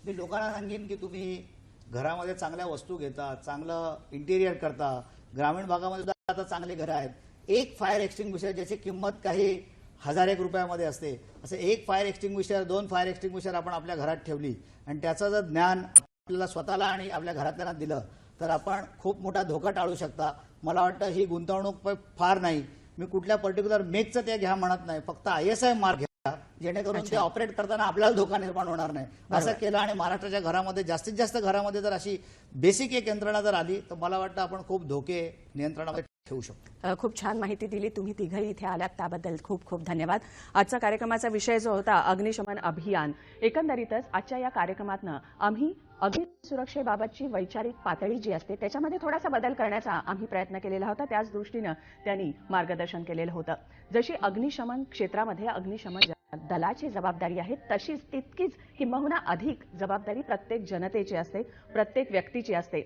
मी लोकांना सांगेन की तुम्ही घरामध्ये चांगल्या वस्तू घेता, चांगलं इंटिरियर करता. ग्रामीण भागामध्ये सुद्धा आता चांगले घरं आहेत. एक फायर एक्सटिंग्विशर ज्याची किंमत काही 1000 रुपयामध्ये असते, असं एक फायर एक्सटिंग्विशर, 2 फायर एक्सटिंग्विशर आपण आपल्या घरात ठेवली आणि त्याचं जर ज्ञान आपल्याला स्वतःला आणि आपल्या घरातल्यांना दिलं तर आपण खूप मोठा धोका टाळू शकता. मला वाटतं ही गुंतवणूक फार नाही. मी कुठल्या पर्टिक्युलर मेकचं ते घ्या म्हणत नाही, फक्त ISI मार्क घ्या, जेणेकरून ते ऑपरेट करताना आपल्याला धोका निर्माण होणार नाही. असं केलं आणि महाराष्ट्राच्या घरामध्ये जास्तीत जास्त घरामध्ये जर अशी बेसिक एक यंत्रणा जर आली तर मला वाटतं आपण खूप धोके नियंत्रणामध्ये ठेवू शकतो. खूप छान माहिती दिली तुम्ही तिघही इथे आल्यात, त्याबद्दल खूप खूप धन्यवाद. आजचा कार्यक्रमाचा विषय जो होता अग्निशमन अभियान, एकंदरीतच आजच्या या कार्यक्रमातनं आम्ही अग्निसुरक्षेबाबतची वैचारिक पातळी जी असते त्याच्यामध्ये थोडासा बदल करण्याचा आम्ही प्रयत्न केलेला होता. त्याच दृष्टीनं त्यांनी मार्गदर्शन केलेलं होतं. जशी अग्निशमन क्षेत्रामध्ये अग्निशमन दलाची जबाबदारी आहे, तशीच तितकीच किंबहुना अधिक जबाबदारी प्रत्येक जनतेची असते, प्रत्येक व्यक्तीची असते.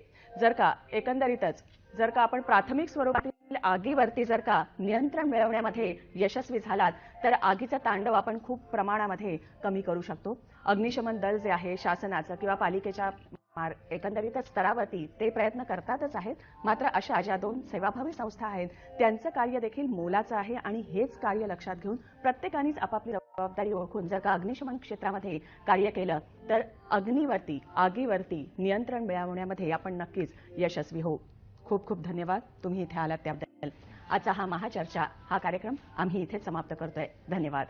जर का आपण प्राथमिक स्वरूपातील आगीवरती जर का नियंत्रण मिळवण्यामध्ये यशस्वी झालात तर आगीचं तांडव आपण खूप प्रमाणामध्ये कमी करू शकतो. अग्निशमन दल जे आहे शासनाचं किंवा पालिकेच्या एकंदरीतच स्तरावरती ते प्रयत्न करतातच आहेत. मात्र अशा ज्या 2 सेवाभावी संस्था आहेत त्यांचं कार्य देखील मोलाचं आहे आणि हेच कार्य लक्षात घेऊन प्रत्येकानेच आपापली जबाबदारी ओळखून जर का अग्निशमन क्षेत्रामध्ये कार्य केलं तर आगीवरती नियंत्रण मिळवण्यामध्ये आपण नक्कीच यशस्वी होऊ. खूप खूप धन्यवाद तुम्ही इथे आलात त्याबद्दल. आजचा हा महाचर्चा हा कार्यक्रम आम्ही इथे समाप्त करतोय. धन्यवाद.